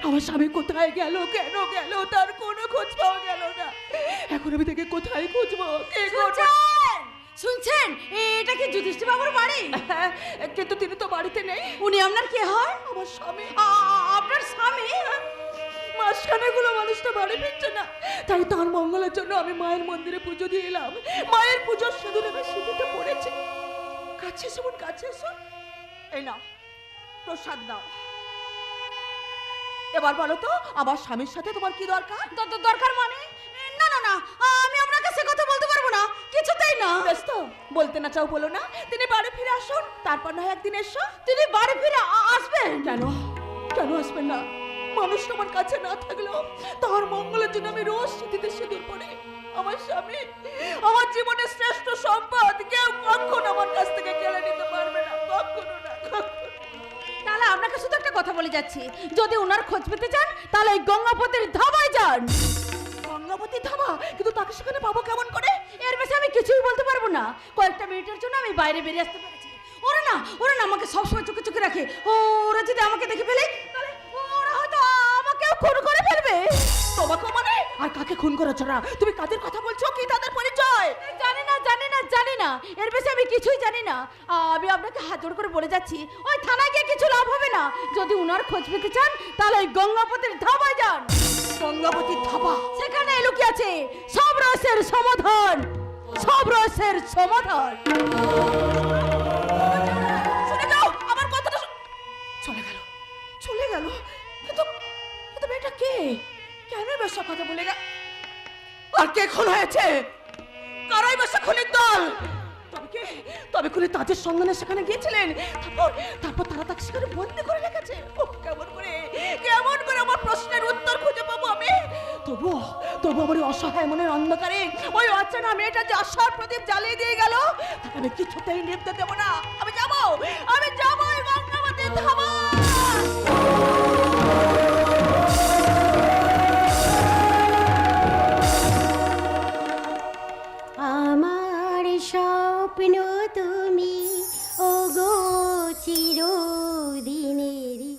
আমার স্বামী কোথায় গেল, কেন গেল, তার কোনো খোঁজ পাওয়া গেল না। এখন আমি তাকে কোথায় খুঁজবো? কে করবে? শুনছেন, এটা কি যুধিষ্ঠির বাবুর বাড়ি? কিন্তু তিনি তো বাড়িতে নেই। উনি আপনার কে হয়? আমার স্বামী। আপনার স্বামী? মাসখানেকগুলো মানুষটা বাড়ি ফিরছে না, তাই তার মঙ্গলের জন্য আমি মায়ের মন্দিরে পুজো দিয়ে এলাম। মায়ের পুজোর সিঁদুর আমি সিঁদুরটা পড়েছে। কাছে এসো বোন, কাছে এসো। এই নাও প্রসাদ দাও। এবার বলো তো, আমার স্বামীর সাথে তোমার কি দরকার? দরকার মানে? না না না, আমি আপনার কাছে কথা বলতে পারবো না, কিছুতেই না। বেশ তো, বলতে না চাও বলো না। তিনি বাড়ি ফিরে আসুন, তারপর না হয় একদিন এসো। তিনি বাড়ি ফিরে আসবেন? কেন কেন আসবেন না? মানুষ আমার কাছে না থাকলেও তার মঙ্গলের জন্য আমি রোজ সিঁথিতে সিঁদুর পড়ি। আমার স্বামী আমার জীবনের শ্রেষ্ঠ সম্পদ, কেউ কখনো আমার কাছ থেকে কেড়ে নিতে পারবে না, কখনো না, কখনো। তাহলে আপনাকে শুধু একটা কথা বলে যাচ্ছি, যদি ওনার খোঁজ পেতে চান তাহলে ওই গঙ্গাপতির ধাবায় যান। গঙ্গাবতী ধাবা? কিন্তু তাকে সেখানে পাবো কেমন করে? এর বেশি আমি কিছুই বলতে পারবো না। কয়েকটা মিনিটের জন্য আমি বাইরে বেরিয়ে আসতে পেরেছি। ওরা না আমাকে সবসময় চোখে চোখে রাখে। ওরা যদি আমাকে দেখে ফেলে তাহলে ওরা হয়তো আমাকেও খুন করে ফেলবে। তোমাকে মানে? আর কাকে খুন করেছো না? তুমি কাদের কথা বলছো? কি তাদের পরিচয়? জানি না, এর বেশি আমি কিছুই জানি না। আমি আপনাকে হাত জোড় করে বলে যাচ্ছি, ওই থানায় গিয়ে কিছু লাভ হবে না। যদি উনার খোঁজ পেতে চান তাহলে ওই গঙ্গাপতির ধাবায় যান। গঙ্গাবতী ধাবা? সেখানে লুকিয়ে আছে সব রহস্যের সমাধান, সব রহস্যের সমাধান। শুনে যাও, আমার কথাটা চলে গেল, চলে গেল। কিন্তু কিন্তু মেয়েটা কে? কেন বেশা কথা বলে গেল? আর কে খুন হয়েছে? কারাই বেশা খুনের দল? তবে খুলে তাদের সন্ধানে সেখানে গিয়েছিলেন, তারপর তারা তাকে সেখানে বন্দি করে রেখেছে। কেমন করে আমার প্রশ্নের উত্তর খুঁজে পাবো আমি? তবু আমার ওই অসহায় মনের অন্ধকারে ওই অচেনা মেয়েটা যে আশার প্রদীপ জ্বালিয়ে দিয়ে গেল, তাকে আমি কিছুতেই নিভতে দেবো না। আমি যাবো ওই গঙ্গাবতী ধাবা। আমার স্বপ্ন তুমি ওগো চিরদিনেরই।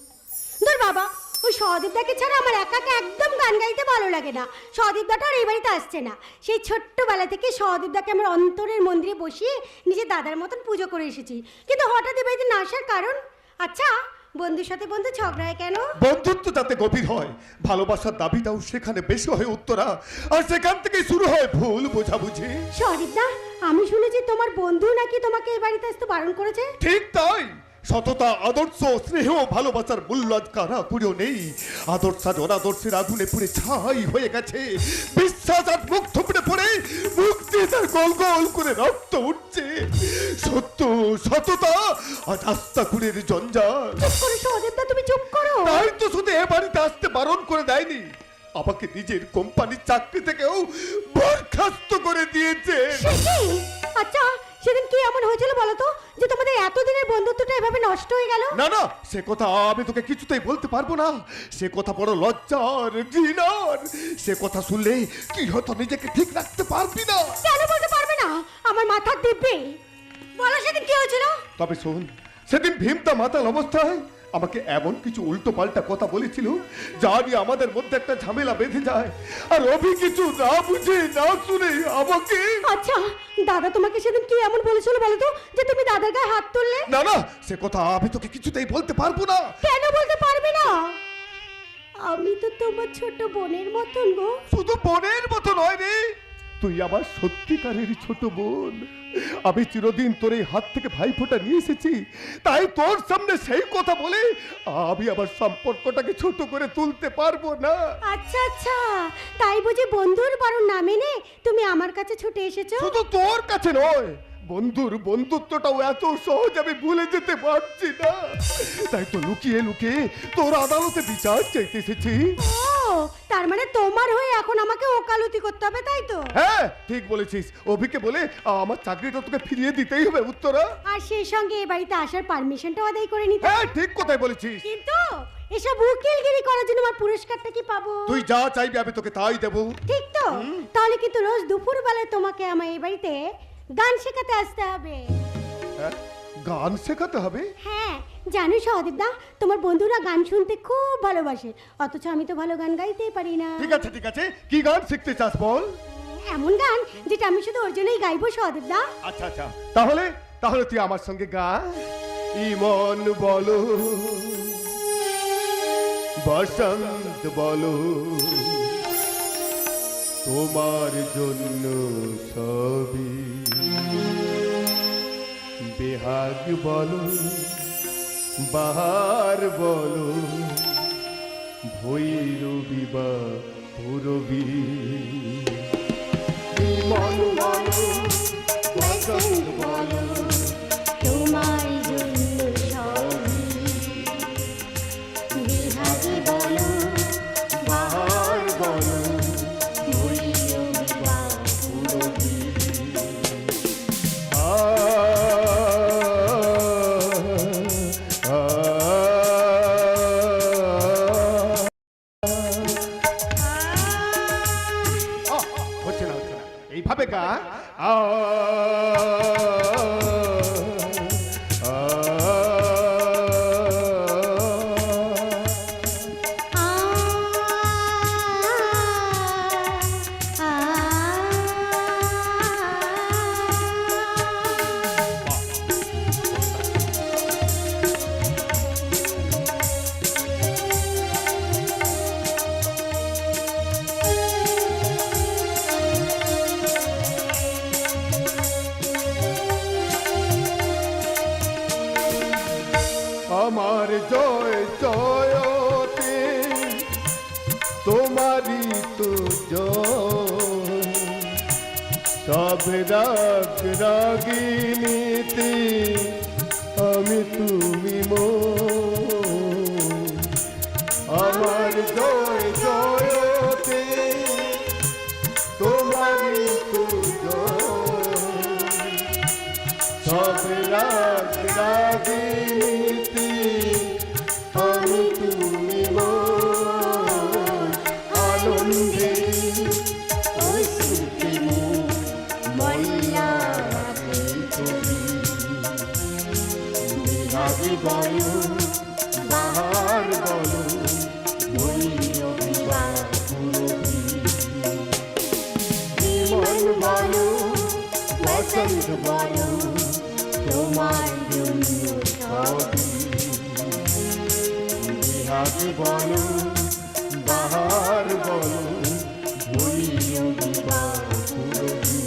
ধর বাবা, ওই সদীপদাকে ছাড়া আমার একা একদম গান গাইতে ভালো লাগে না। সদীপদাটা আর এই বাড়িতে আসছে না। সেই ছোট্টবেলা থেকে সদীপদাকে আমার অন্তরের মন্দিরে বসিয়ে নিজের দাদার মতন পুজো করে এসেছি, কিন্তু হঠাৎ এই বাড়িতে না আসার কারণ? আচ্ছা, বন্ধুর সাথে বন্ধু ঝগড়া হয় কেন? বন্ধুত্ব যাতে গভীর হয়, ভালোবাসার দাবিটাও সেখানে বেশি হয় উত্তরা, আর সেখান থেকে শুরু হয় ভুল বোঝাবুঝি। সদীপদা, আমি শুনেছি তোমার বন্ধু নাকি তোমাকে এই বাড়িতে আসতে বারণ করেছে। ঠিক তাই। সততা, আদর্শ, স্নেহ, ভালোবাসার মূল্য আজ কারা করেও নেই। আদর্শ আজ অনাদর্শের আগুনে পুড়ে ছাই হয়ে গেছে। বিশ্বাস আজ মুখ থুবড়ে পড়ে মুখ দিয়ে তার গোল গোল করে রক্ত উঠছে। সত্য, সততা আজ আস্তাকুড়ের জঞ্জাল। চুপ করো সদীপদা, তুমি চুপ করো। তাই তো শুধু এ বাড়িতে আসতে বারণ করে দেয়নি, আমাকে নিজের কোম্পানির চাকরি থেকেও বরখাস্ত করে দিয়েছে। সে কি? আচ্ছা, সেদিন কি এমন হয়েছিল বলো তো, যে তোমাদের এতদিনের বন্ধুত্বটা এভাবে নষ্ট হয়ে গেল? না, সে কথা আমি তোকে কিছুতেই বলতে পারবো না। সে কথা বড় লজ্জার, ঘৃণার। সে কথা শুনলে কি হয়তো নিজেকে ঠিক রাখতে পারবি না। কেন বলতে পারবে না? আমার মাথার দিব্যে বলো সেদিন কি হয়েছিল। তবে শোন, সেদিন ভীমটা মাতাল অবস্থায় আমাকে এমন কিছু উল্টো পাল্টা কথা বলেছিল যা নিয়ে আমাদের মধ্যে একটা ঝামেলা বেঁধে যায়, আর অভি কিছু না বুঝে না শুনে আমাকে। আচ্ছা, দাদা তোমাকে সেদিন কি এমন বলেছিল বলো তো, যে তুমি দাদার গায়ে হাত তুললে? না, সে কথা আমি তোকে কিছুতেই বলতে পারবো না। কেন বলতে পারবে না? আমি তো তোমার ছোট বোনের মতন গো। শুধু বোনের মতো নয় রে, তুই আমার সত্যিকারের ছোট বোন। আমি চিরদিন তোর এই হাত থেকে ভাইফোঁটা নিয়ে এসেছি, তাই তোর সামনে সেই কথা বলে আমি আমার সম্পর্কটাকে ছোট করে তুলতে পারবো না। আচ্ছা, তাই বুঝি বন্ধুর বারণ না মেনে তুমি আমার কাছে ছুটে এসেছো? শুধু তোর কাছে নয়, বন্ধুর বন্ধুত্বটাও এত সহজ আমি ভুলে যেতে পারছি না। তাই তো লুকিয়ে লুকিয়ে তোর আদালতে বিচার চাইতে এসেছি। ও, তার মানে তোমার হয়ে এখন আমাকে ওকালতি করতে হবে, তাই তো? হ্যাঁ, ঠিক বলেছিস। অভিকে বলে আমার চাকরিটা তোকে ফিরিয়ে দিতেই হবে উত্তরা। আর সেই সঙ্গে এই বাড়িতে আসার পারমিশনটাও আদায় করে নিতে হ্যাঁ, হবে। ঠিক কথাই বলেছিস। কিন্তু এসব উকিলগিরি করার জন্য আমার পুরস্কারটা কি পাবো? তুই যা চাইবি আমি তোকে তাই দেবো। ঠিক তো? তাহলে কিন্তু রোজ দুপুর বেলায় তোমাকে আমার এই বাড়িতে গান শেখাতে আসতে হবে। হ্যাঁ, গান শেখাতে হবে? হ্যাঁ জানো সহদেবদা, তোমার বন্ধুরা গান শুনতে খুব ভালোবাসে, অথচ আমি তো ভালো গান গাইতেই পারি না। ঠিক আছে ঠিক আছে, কি গান শিখতে চাস বল? এমন গান যেটা আমি শুধু ওর জন্যই গাইবো সহদেবদা। আচ্ছা আচ্ছা, তাহলে তাহলে তুই আমার সঙ্গে গা। ইমন বলো, বসন্ত বলো, তোমার জন্য সবই। বেহাগ বলো, বাহার বলো, ভৈরবী বা ভৈরবী। ইমন বলো, বসন্ত বলো, তোমার জন্য সবই। বিহারি বলো, বাহার বলো, ভৈরবী বা ভৈরবী। হচ্ছে না হচ্ছে না, এইভাবে গা। আমার জয় জয়তে তোমারই তো জয়, সব রাগ রাগিনীতে আমি তুমি মোর। আমার জয় জয়তে তোমারই তো জয়, সব রাগ রাগিনীতে আমি তুমি মোর। আনন্দে অশ্রুতে মুখ মল্লা রাখে ছবি। বিহারি বলো, বাহার বলো, ভৈরবী বা ভৈরবী। ইমন বলো, বসন্ত বলো, তোমার জন্য সবই। বিহারি বলো, বাহার বলো, ভৈরবী বা ভৈরবী।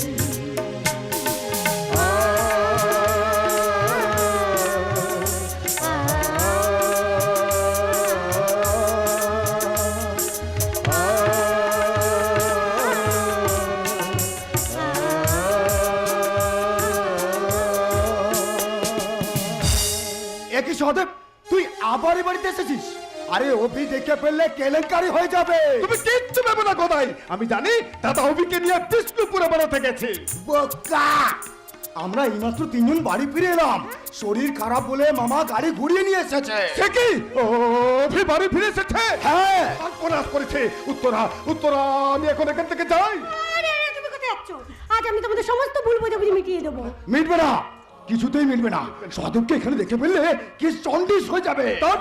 একই সহদেব, তুই আবার এ বাড়িতে এসেছিস? আরে অভি দেখে ফেললে কেলেঙ্কারি হয়ে যাবে। তুমি কিচ্ছু ভেবো না গদাই, আমি জানি দাদা অভিকে নিয়ে বিষ্ণুপুরে বেড়াতে গেছে। বোকা! আমরা এইমাত্র তিনজন বাড়ি ফিরে এলাম। শরীর খারাপ বলে মামা গাড়ি ঘুরিয়ে নিয়ে এসেছে। সে কি অভি বাড়ি ফিরে এসেছে? হ্যাঁ। সর্বনাশ করেছে। উত্তরা উত্তরা, আমি এখন এখান থেকে যাই। আরে আরে তুমি কোথায় যাচ্ছ? আজ আমি তোমাদের সমস্ত ভুল বোঝাবুঝি মিটিয়ে দেবো। মিটবে না, কিছুতেই মিটবে না। সহদেবকে এখানে দেখে ফেললে কি চন্ডিস হয়ে যাবে। তার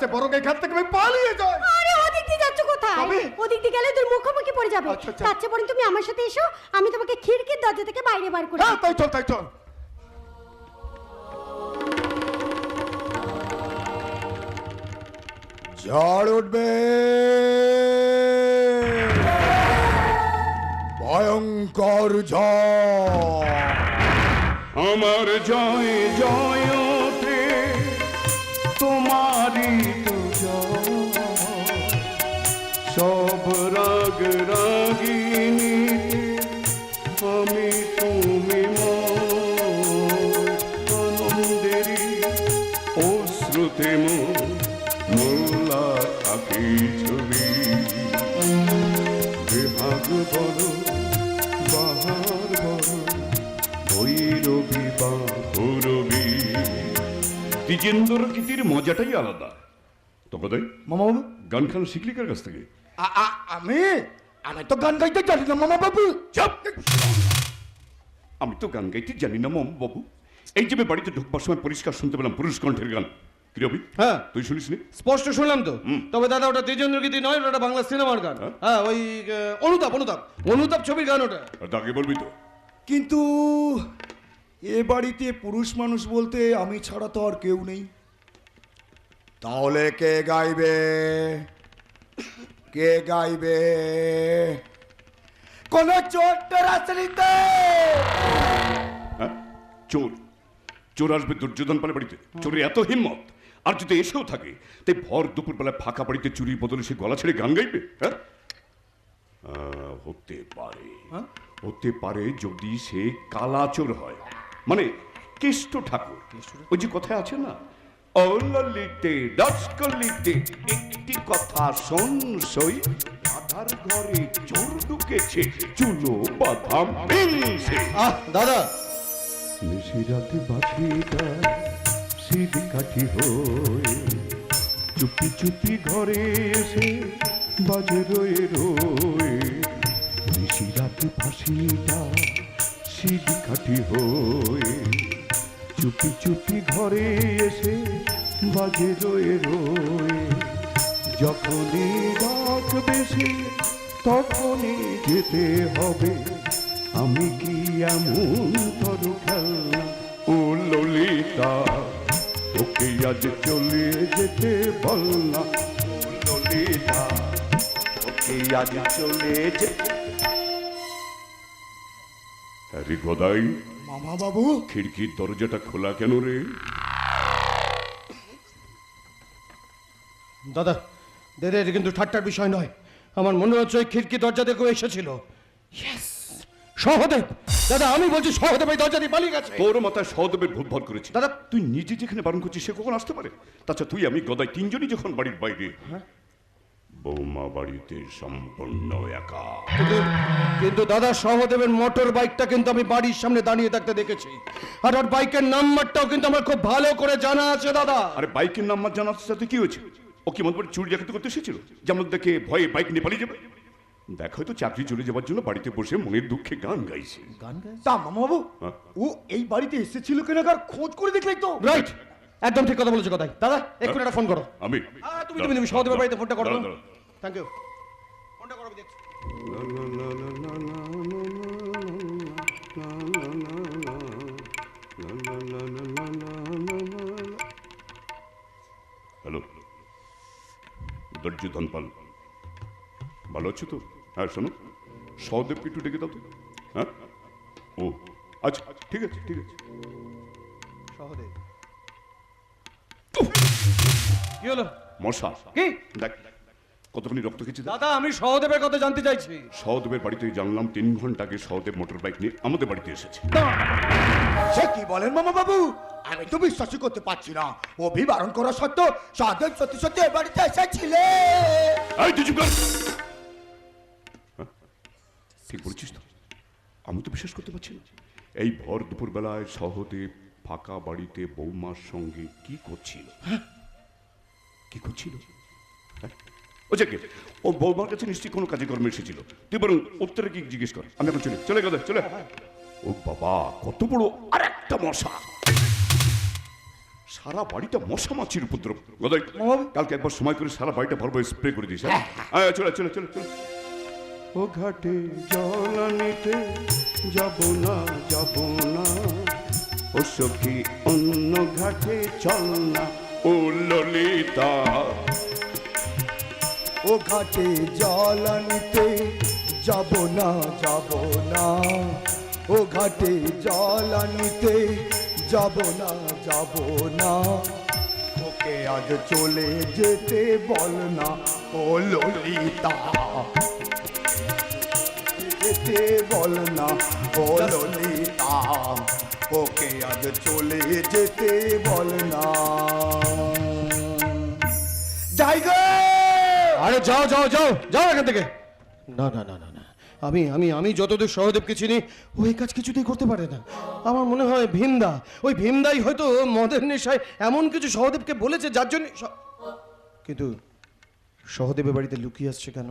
চেয়ে বরং এখান থেকে আমি পালিয়ে যাই। আরে ওদিক দিয়ে যাচ্ছ কোথায়? তবে? ওদিক দিয়ে গেলে তোর মুখোমুখি পড়ে যাবে। আচ্ছা, আচ্ছা। তার চেয়ে বরং তুমি আমার সাথে এসো, আমি তোমাকে খিড়কির দরজা থেকে বাইরে বার করে হ্যাঁ, তাই চল তাই চল। ঝড় উঠবে, ভয়ঙ্কর ঝড়। আমার জয় জয়তে তোমারই তো জয়, সব রাগ রাগিনীতে আমি তুমি মোর। আনন্দেরই অশ্রুতে মোল্লা থাকি ছবি। বেহাগ বলো, বাহার বলো, ভৈরবী বা ভৈরবী। দ্বিজেন্দ্র গীতির মজাটাই আলাদা। তো কোথায় মামা বাবু, গান খান শিখলি কার কাছ থেকে? আমি তো গান গাইতে জানি না মামা বাবু। চাপ! আমি তো গান গাইতে জানি না মামা বাবু, এই যে আমি বাড়িতে ঢুকবার সময় পরিষ্কার শুনতে পেলাম পুরুষ কণ্ঠের গান। কি রবি? হ্যাঁ তুই শুনিস নি? স্পষ্ট শুনলাম তো। তবে দাদা ওটা দ্বিজেন্দ্র গীতি নয়, ওটা বাংলা সিনেমার গান। হ্যাঁ ওই অনুতাপ অনুতাপ অনুতাপ ছবির গান ওটা। আর তা আগে বলবি তো। কিন্তু এ বাড়িতে পুরুষ মানুষ বলতে আমি ছাড়া তো আর কেউ নেই। তাহলে কে গাইবে? কে গাইবে? কোন ছোট্ট রাজনীতি? হ্যাঁ, চোর চোর আসবে দুর্যোধন পালে বাড়িতে? চোরের এত হিম্মত! আর যদি এসেও থাকে তাই ভর দুপুর বেলায় ফাঁকা বাড়িতে চুরির বদলে সে গলা ছেড়ে গান গাইবে? হ্যাঁ, হতে পারে, হতে পারে যদি সে কালাচোর হয়, মানে কেষ্ট ঠাকুর। ওই যে কথা আছে না, অললিতে দশকলিতে একটি কথা শোন সই, আধার ঘরে চোর ঢুকেছে চুলো বাদাম ভেঙেছে। দাদা নিশিরাতে বাঁশিটা সিঁড়ি কাঠি হয়ে চুপি চুপি ঘরে এসে বাজে রয়ে রয়ে, নিশিরাতে বাঁশিটা সিঁড়ি কাঠি হয়ে চুপি চুপি ঘরে এসে বাজে রয়ে রয়ে, যখনই রাত বেশি তখনই যেতে হবে, আমি কি এমন তর খেলনা ও ললিতা, ওকে আজ চলে যেতে বল না ও ললিতা, ওকে আজ চলে যেতে। আরে গদাই, মামা বাবু, খিড়কির দরজাটা খোলা কেন রে? দাদা দাদা এটা কিন্তু ঠাট্টার বিষয় নয়। আমার মনে হচ্ছে ওই খিড়কি দরজা দিয়ে কেউ এসেছিল। সহদেব! দাদা আমি বলছি সহদেব এই দরজা দিয়ে পালিয়ে গেছে। তোর মাথায় সহদেবের ভূত ভর করেছে দাদা। তুই নিজে যেখানে বারণ করছিস সে কখন আসতে পারে? তাছাড়া তুই আমি গদাই তিনজনই যখন বাড়ির বাইরে, বৌমা বাড়িতে সম্পূর্ণ একা। কিন্তু দাদা সহদেবের মোটর বাইকটা কিন্তু আমি বাড়ির সামনে দাঁড়িয়ে থাকতে দেখেছি, আর ওর বাইকের নাম্বারটাও কিন্তু আমার খুব ভালো করে জানা আছে দাদা। আরে বাইকের নাম্বার জানার সাথে কি হয়েছে? ও কি মত চুরি ডাকাতি করতে এসেছিল যেমন দেখে ভয়ে বাইক নিয়ে পালিয়ে যাবে? দেখ হয়তো চাকরি চলে যাওয়ার জন্য বাড়িতে বসে মনের দুঃখে গান গাইছে। তা মামা বাবু, হ্যাঁ? ও এই বাড়িতে এসেছিল কেনাকার খোঁজ করে দেখলেই তো। রাইট, একদম ঠিক কথা বলেছো কথাই। দাদা এক্ষুনি একটা ফোন করো। আমি তুমি সহদেবের বাড়িতে ফোনটা করো। দাঁড়া, দাঁড়া। Thank you. ফোনটা করো, আমি দেখছি। হ্যালো, দুর্যোধন পাল, ভালো আছো তো? হ্যাঁ শোনো, সহদেবকে একটু ডেকে দাও তো। হ্যাঁ, ও আচ্ছা ঠিক আছে ঠিক আছে। সহদেব কি হলো? মশা কি? দেখ কতখানি রক্ত খেয়েছে। দাদা আমি সহদেবের কথা জানতে চাইছি। সহদেবের বাড়িতে জানলাম 3 ঘন্টা আগে সহদেব মোটর বাইক নিয়ে আমাদের বাড়িতে এসেছে। সে কি বলেন মামা বাবু? আমি তো বিশ্বাসই করতে পারছি না। অভি বারণ করা সত্ত্বেও সহদেব সত্যি সত্যি এ বাড়িতে এসেছিলে। এই তুই চুপ কর। হ্যাঁ, ঠিক বলছিস তো? আমি তো বিশ্বাস করতে পারছি না। এই ভর দুপুর বেলায় সহদেব ফাঁকা বাড়িতে বৌমার সঙ্গে কি করছিল? কি করছিল? হ্যাঁ? ও যাকে, ও বৌমার কাছে নিশ্চয়ই কোনো কাজে কর্মে এসেছিল। তুই বরং উত্তরে কি জিজ্ঞেস কর। আমি এখন চলে গেলে চলে। ও বাবা, কত বড় আর একটা মশা! সারা বাড়িটা মশা মাছির উপদ্রব। গদাই, কালকে একবার সময় করে সারা বাড়িটা ভরবো স্প্রে করে দিস। হ্যাঁ চলে। ও ঘাটে জল আনিতে যাব না ও সখী অন্য ঘাটে চল না ও ললিতা। ও ঘাটে জল আনিতে যাব না ও ঘাটে জল আনিতে যাব না ওকে আজ চলে যেতে বল না ও ললিতা। যেতে বল না ও ললিতা, ওকে আজ চলে যেতে বল না। যাই গো। আরে যাও এখান থেকে। না আমি যতদূর সহদেবকে চিনি ওই কাজ কিছুতেই করতে পারে না। আমার মনে হয় ওই ভীমদাই হয়তো মদের নেশায় এমন কিছু সহদেবকে বলেছে যার জন্য কিন্তু সহদেবের বাড়িতে লুকিয়ে আসছে কেন?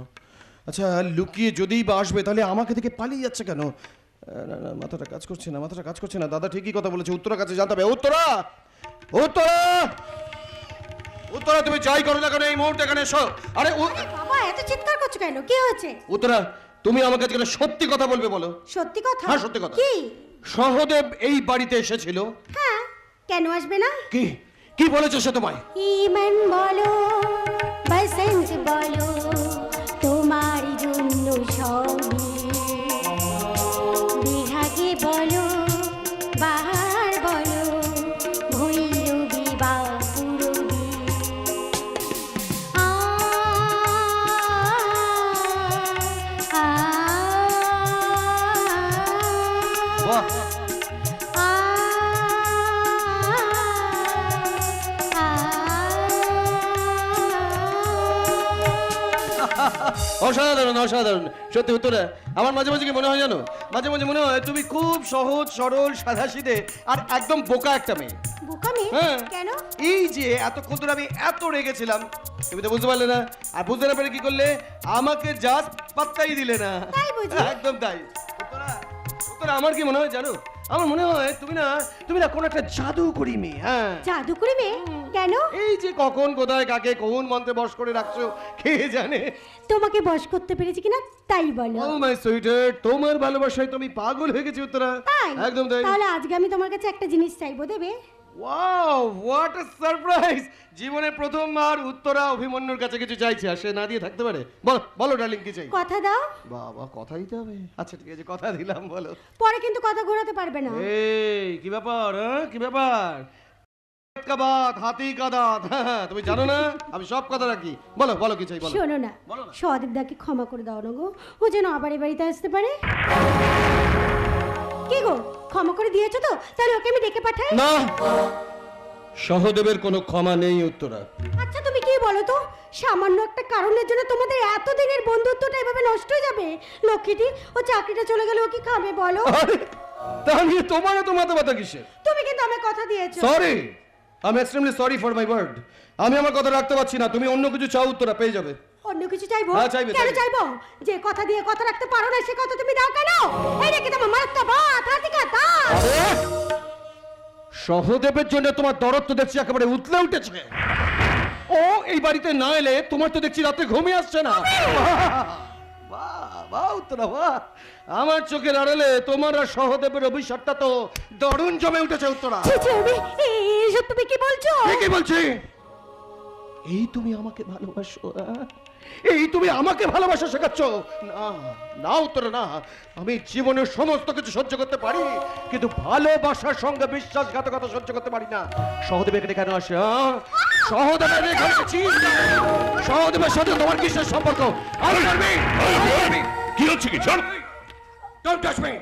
আচ্ছা লুকিয়ে যদিই বা আসবে তাহলে আমাকে থেকে পালিয়ে যাচ্ছে কেন? না না, মাথাটা কাজ করছে না, মাথাটা কাজ করছে না। দাদা ঠিকই কথা বলেছে, উত্তরা কাছে জানতে হবে। উত্তরা, উত্তরা, উত্তরা, তুমি যাই করো না কেন এই মুহূর্তে এখানে এসো। আরে বাবা এত চিৎকার করছো কেন? কি হয়েছে? উত্তরা, তুমি আমাকে আজকে সত্যি কথা বলবে, বলো। সত্যি কথা? হ্যাঁ, সত্যি কথা। কি? সহদেব এই বাড়িতে এসেছিল। হ্যাঁ, কেন আসবে না? কি কি বলেছে সে তোমায়? ইমন বলো বসন্ত বলো তোমার জন্য সবই, বিহাগে বলো বাহার বলো ভৈরবী বা পুরবী। আ আ বাহ, অসাধারণ অসাধারণ। সত্যি উত্তরা, আমার মাঝে মাঝে কি মনে হয় জানো, মাঝে মাঝে মনে হয় তুমি খুব সহজ সরল সাধাসিধে আর একদম বোকা একটা মেয়ে। বোকা মেয়ে? হ্যাঁ। কেন? এই যে এতক্ষণ ধরে আমি এত রেগেছিলাম, তুমি তো বুঝতে পারলে না, আর বুঝতে না পেরে কি করলে, আমাকে জাস্ট পাত্তাই দিলে না। তাই বুঝি? একদম তাই। উত্তরা, উত্তরা, আমার কি মনে হয় জানো, আমার মনে হয় তুমি না কোন একটা জাদু করি মেয়ে। হ্যাঁ, জাদুকরি মেয়ে? কেন? এই যে কখন কোথায় কাকে কোন মন্ত্রে বশ করে রাখছো কে জানে। তোমাকে বশ করতে পেরেছি কিনা তাই বলো। ও মাই সুইটার, তোমার ভালোবাসায় তো আমি পাগল হয়ে গেছি উত্তরা। তাই? একদম তাই। তাহলে আজকে আমি তোমার কাছে একটা জিনিস চাইবো, দেবে? Wow, what a surprise! জীবনে প্রথমবার উত্তরা অভিমন্যুর কাছে কিছু চাইছে, আর সে না দিয়ে থাকতে পারে? বলো বলো ডার্লিং, কি চাই? কথা দাও। বাবা, কথা দিতে হবে? আচ্ছা ঠিক আছে, কথা দিলাম, বলো। পরে কিন্তু কথা ঘোরাতে পারবে না। এই কি ব্যাপার, হ্যাঁ কি ব্যাপার? কা বাত হাতি কা দাঁত, হ্যাঁ, তুমি জানো না আমি সব কথা রাখি। বলো বলো কি চাই, বলো। শোনো না, বলো না। সদীপদাকে ক্ষমা করে দাও না গো, ও যেন আবার এ বাড়িতে আসতে পারে। কি গো, ক্ষমা করে দিয়েছো তো? তাহলে ওকে আমি ডেকে পাঠাই? না, সহদেবের কোনো ক্ষমা নেই উত্তরা। আচ্ছা তুমি কি বলো তো, সামান্য একটা কারণের জন্য তোমাদের এতদিনের বন্ধুত্বটা এভাবে নষ্ট হয়ে যাবে? লক্ষ্মীটি, ও চাকরিটা চলে গেলে ও কি খাবে বলো? আরে, তা নিয়ে তোমার তো মাথা ব্যথা কিসের? তুমি কিন্তু আমায় কথা দিয়েছো। Sorry, I am extremely sorry for my word. আমি আমার কথা রাখতে পারছি না, তুমি অন্য কিছু চাও উত্তরা, পেয়ে যাবে। অন্য কিছু চাইবো? হ্যাঁ, চাইবে, কেন চাইবে। চাইবো? যে কথা দিয়ে কথা রাখতে পারো না সে কথা তুমি দাও কেন? এই রেখে তোমার মারাত্মক বাত হাতিকা দাঁত। আরে, সহদেবের জন্য তোমার দরদ তো দেখছি একেবারে উতলে উঠেছে। ও এই বাড়িতে না এলে তোমার তো দেখছি রাতে ঘুমিয়ে আসছে না। বাহ বাহ উত্তরা, বাহ! আমার চোখের আড়ালে তোমার আর সহদেবের অভিশাপটা তো দারুণ জমে উঠেছে উত্তরা। ছি, ছি, এইসব তুমি কি বলছো? কি বলছি? এই তুমি আমাকে ভালোবাসো, হ্যাঁ? এই তুমি আমাকে ভালোবাসা শেখাচ্ছ? না না উত্তরে না, আমি জীবনের সমস্ত কিছু সহ্য করতে পারি, কিন্তু ভালোবাসার সঙ্গে বিশ্বাসঘাতকতা সহ্য করতে পারি না। সহদেব এখানে কেন আসে? হ্যাঁ? সহদেবের এখানে সহদেবের সাথে তোমার কিসের সম্পর্ক? কি হচ্ছে কি? ছাড়! Don't touch me!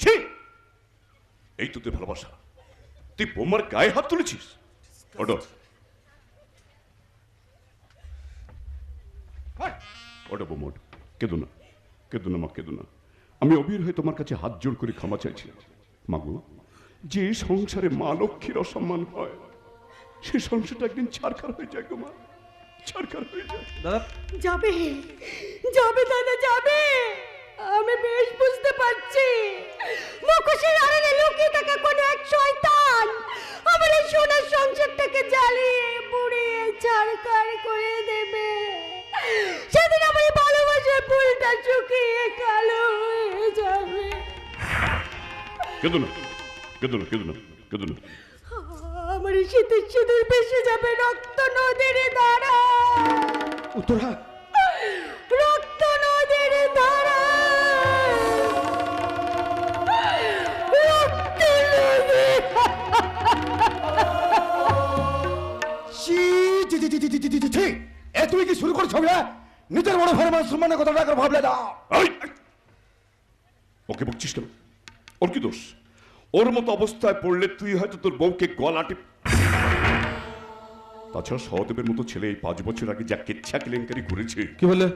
ছি! এই তো তোর ভালোবাসা, তুই বোমার গায়ে হাত তুলেছিস। ওটো ওটো বোমা, ওটো। কেঁদো না, কেঁদো না মা, কেঁদো না। আমি অবির হয়ে তোমার কাছে হাত জোড় করে ক্ষমা চাইছি মাগো। যে সংসারে মা লক্ষ্মীর অসম্মান হয়, সে সংসারটা একদিন ছারখার হয়ে যায় গো মা, ছারখার হয়ে যায়। দাদা, যাবে যাবে দাদা, যাবে। আমি বেশ বুঝতে পারছি মুখোশের আড়ালে লুকিয়ে থাকা কোনো এক শয়তান আমার এই সোনার সংসারটাকে জ্বালিয়ে পুড়িয়ে ছারখার করে দেবে। সেদিন আমার এই ভালোবাসার ফুলটা শুকিয়ে কালো হয়ে যাবে। কেঁদো না, কেঁদো না, কেঁদো না, কেঁদো না। আমার এই শীতের সিঁদুর ভেসে যাবে রক্ত নদীর ধারা। উত্তরা, রক্ত নদীর ধারা, রক্ত নদী। এ তুমি কি শুরু করছো? নিজের বড় ভাই মান সম্মানের কথাটা একবার ভাবলে দাও। এই! ওকে বকছিস কেন? ওর কি দোষ? ওর মতো অবস্থায় পড়লে তুই হয়তো তোর বউকে গলা টিপ। তাছাড়া সহদেবের মতো ছেলে এই 5 বছর আগে যা কেচ্ছা কেলেঙ্কারি করেছে। কি বললে?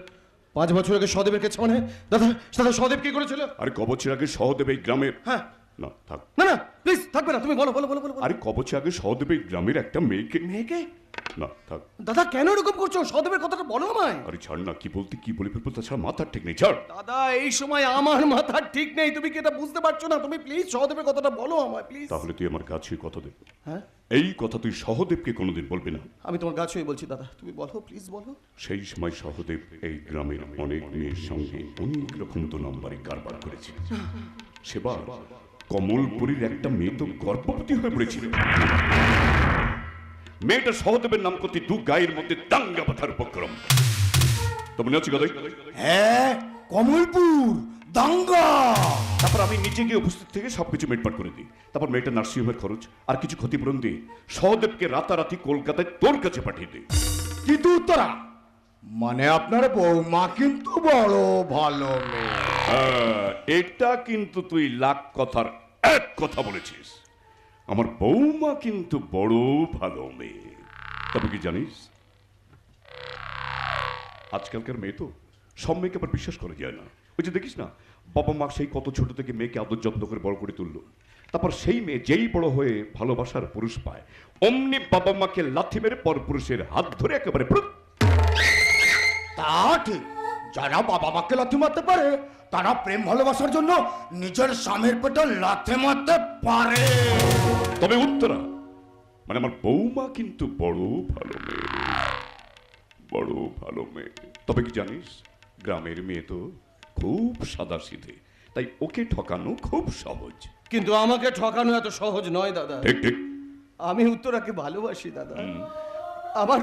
5 বছর আগে সহদেবের কাছে, মানে দাদা দাদা সহদেব কি করেছিল? আরে ক বছর আগে সহদেব এই গ্রামের, হ্যাঁ, না থাক, না না প্লিজ থাকবে না, তুমি বলো বলো বলো বলো। আরে ক বছর আগে সহদেব এই গ্রামের একটা মেয়েকে মেয়েকে না থাক। দাদা কেন এরকম করছো? সহদেবের কথাটা বলো আমায়। আরে ছাড় না, কি বলতে কি বলে ফেলবো, তাছাড়া মাথার ঠিক নেই, ছাড়। দাদা এই সময় আমার মাথা ঠিক নেই, তুমি কি এটা বুঝতে পারছো না? তুমি প্লিজ সহদেবের কথাটা বলো আমায় প্লিজ। তাহলে তুই আমার কাছে কথা দে, হ্যাঁ এই কথা তুই সহদেবকে কোনোদিন বলবি না। আমি তোমার কাছে বলছি দাদা, তুমি বলো প্লিজ বলো। সেই সময় সহদেব এই গ্রামের অনেক মেয়ের সঙ্গে অনেক রকম 2 নম্বরে কারবার করেছে। সেবার কমলপুরীর একটা মেয়ে তো গর্ভবতী হয়ে পড়েছিল। মেয়েটা সহদেবের নাম করতে 2 গায়ের মধ্যে দাঙ্গা বাঁধার উপক্রম। তো মনে হচ্ছে কথা? হ্যাঁ, কমলপুর দাঙ্গা। তারপর আমি নিচে গিয়ে উপস্থিত থেকে সবকিছু মিটমাট করে দিই। তারপর মেয়েটা নার্সিংহোমের খরচ আর কিছু ক্ষতিপূরণ দিয়ে সহদেবকে রাতারাতি কলকাতায় তোর কাছে পাঠিয়ে দিই। কিন্তু উত্তরা, মানে আপনার বৌমা কিন্তু বড় ভালো মেয়ে। এটা কিন্তু তুই লাখ কথার এক কথা বলেছিস। আমার বৌমা কিন্তু বড় ভালো মেয়ে। তবে কি জানিস, আজকালকার মেয়ে তো সব মেয়েকে আবার বিশ্বাস করা যায় না। ওই যে দেখিস না, বাবা মা সেই কত ছোট থেকে মেয়েকে আদর যত্ন করে বড় করে তুললো, তারপর সেই মেয়ে যেই বড় হয়ে ভালোবাসার পুরুষ পায়, অমনি বাবা মাকে লাথি মেরে পর পুরুষের হাত ধরে একেবারে তা ঠিক, যারা বাবা মাকে লাথি মারতে পারে তারা প্রেম ভালোবাসার জন্য নিজের স্বামীর পেটে লাথি মারতে পারে। তবে উত্তরা, মানে আমার বৌমা কিন্তু বড় ভালো মেয়ে, বড় ভালো মেয়ে। তবে কি জানিস, গ্রামের মেয়ে তো খুব সাদাসিধে, তাই ওকে ঠকানো খুব সহজ। কিন্তু আমাকে ঠকানো এত সহজ নয় দাদা। ঠিক ঠিক। আমি উত্তরাকে ভালোবাসি দাদা। আমার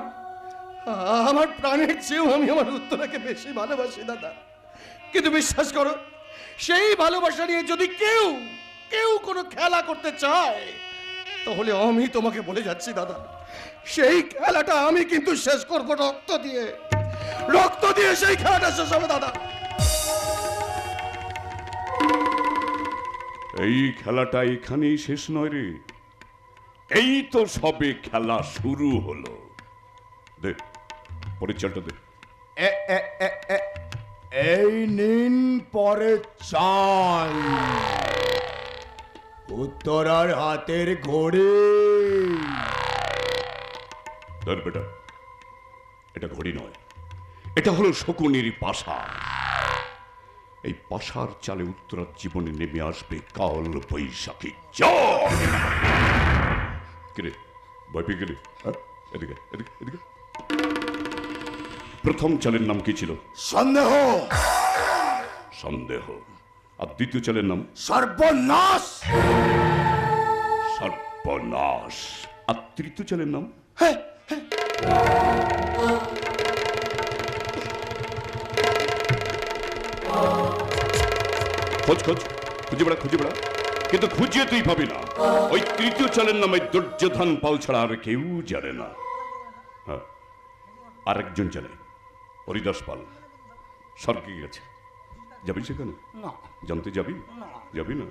আমার প্রাণের চেয়েও আমি আমার উত্তরাকে বেশি ভালোবাসি দাদা। কিন্তু বিশ্বাস করো, সেই ভালোবাসা নিয়ে যদি কেউ কেউ কোনো খেলা করতে চায়, তাহলে আমি তোমাকে বলে যাচ্ছি দাদা, সেই খেলাটা আমি কিন্তু শেষ করবো রক্ত দিয়ে। রক্ত দিয়ে সেই খেলাটা শেষ হবে দাদা। এই খেলাটা এখানেই শেষ নয় রে, এই তো সবে খেলা শুরু হলো। দে পরিচয়টা দে। এই নিন পরে চাই উত্তরার হাতের ঘড়ি। ধর বেটা, এটা ঘড়ি নয়, এটা হলো শকুনির পাশা। এই পাশার চালে উত্তরার জীবনে নেমে আসবে কাল বৈশাখী ঝড়। কিরে ভয় পেয়ে গেলি? এদিকে এদিকে এদিকে। প্রথম চালের নাম কি ছিল? সন্দেহ। সন্দেহ। আর দ্বিতীয় চালের নাম? সর্বনাশ। সর্বনাশ। আর তৃতীয় চালের নাম? খোঁজ খোঁজ, খুঁজে বেড়া খুঁজে বেড়া, কিন্তু খুঁজিয়ে তুই পাবি না। ওই তৃতীয় চালের নামে দুর্যোধন পাল ছাড়া আর কেউ জানে না। হ্যাঁ, আরেকজন জানে, হরিদাস পাল। স্বর্গে গেছে, যাবি সেখানে? জানতে যাবি? যাবি না?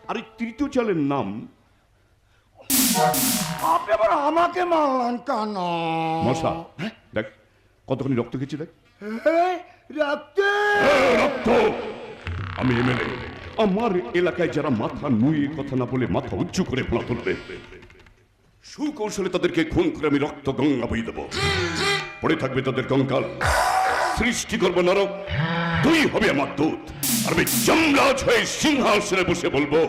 আর এই তৃতীয় চালের নাম? আপনি আবার আমাকে মারলেন কেন? মশা। দেখ কতখানি রক্ত খেয়েছি, দেখ রক্ত। আমি এমএলএ, আমার এলাকায় যারা মাথা নুয়ে কথা না বলে মাথা উঁচু করে ফেলা তুলবে, সুকৌশলে তাদেরকে খুন করে আমি রক্ত গঙ্গা বই দেবো। পড়ে থাকবে তাদের কঙ্কাল। সৃষ্টি করবো নরক, তুই হবে আমার দূত। আর আমি যমরাজ হয়ে সিংহাসনে বসে বলবো,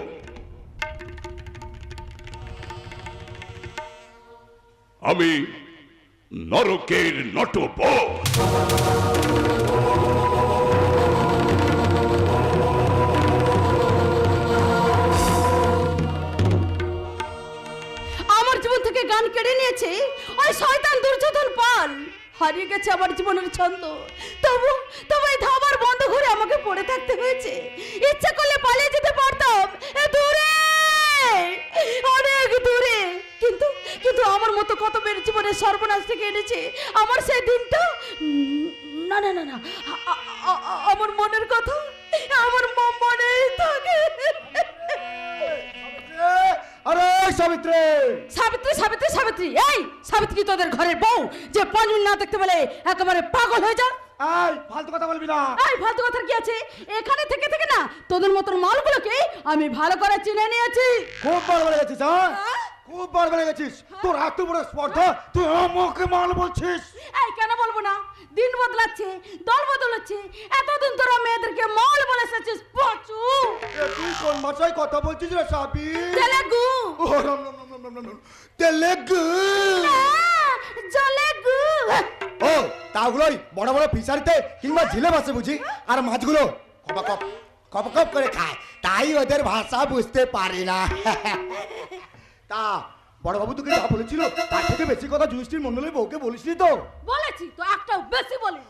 আমি নরকের নটবর। আমার জীবন থেকে গান কেড়ে নিয়েছে ওই শয়তান দুর্যোধন পাল। হারিয়ে গেছে আমার জীবনের ছন্দ, তবু তবু এই ধাবার বন্ধ ঘরে আমাকে পড়ে থাকতে হয়েছে। ইচ্ছা করলে পালিয়ে যেতে পারতাম দূরে, অনেক দূরে, কিন্তু কিন্তু আমার মতো কত মেয়ের জীবনের সর্বনাশ থেকে এনেছে আমার সেই দিনটা। না না না না, আমার মনের কথা আমার মনে থাকে। আরে সাবিত্রী, সাবিত্রী সাবিত্রী সাবিত্রী, এই সাবিত্রী তোদের ঘরের বউ যে পাঁচুন না দেখতে পেলে একেবারে পাগল হয়ে যা। এই ফালতু কথা বলবি না। এই ফালতু কথার কি আছে? এখানে থেকে থেকে না তোদের মতন মালগুলোকে আমি ভালো করে চিনে নিয়েছি। খুব ভালো বলে গেছিস। হ্যাঁ, খুব বার বেড়ে গেছিস, তোর এত বড় স্পর্ধা, তুই আমাকে মাল বলছিস? এই কেন বলবো না, দিন বদলাচ্ছে, দল বদলাচ্ছে, এতদিন তোরা মেয়েদেরকে মাল বলে এসেছিস পচু। এ তুই কোন ভাষায় কথা বলছিস রে সাবির? তেলেগু। ও রাম রাম রাম রাম রাম রাম। তেলেগু। জলেগু। ও তাগুলোই বড় বড় ফিশারিতে কিংবা ঝিলে বাসে বুঝি, আর মাছগুলো কপ কপ কপ করে খায়, তাই ওদের ভাষা বুঝতে পারি না। তা বড় বাবু তোকে যা বলেছিল তার থেকে বেশি কথা যুধিষ্ঠির মন্ডলের বউকে বলিসনি তো? বলেছি তো, একটাও বেশি বলি।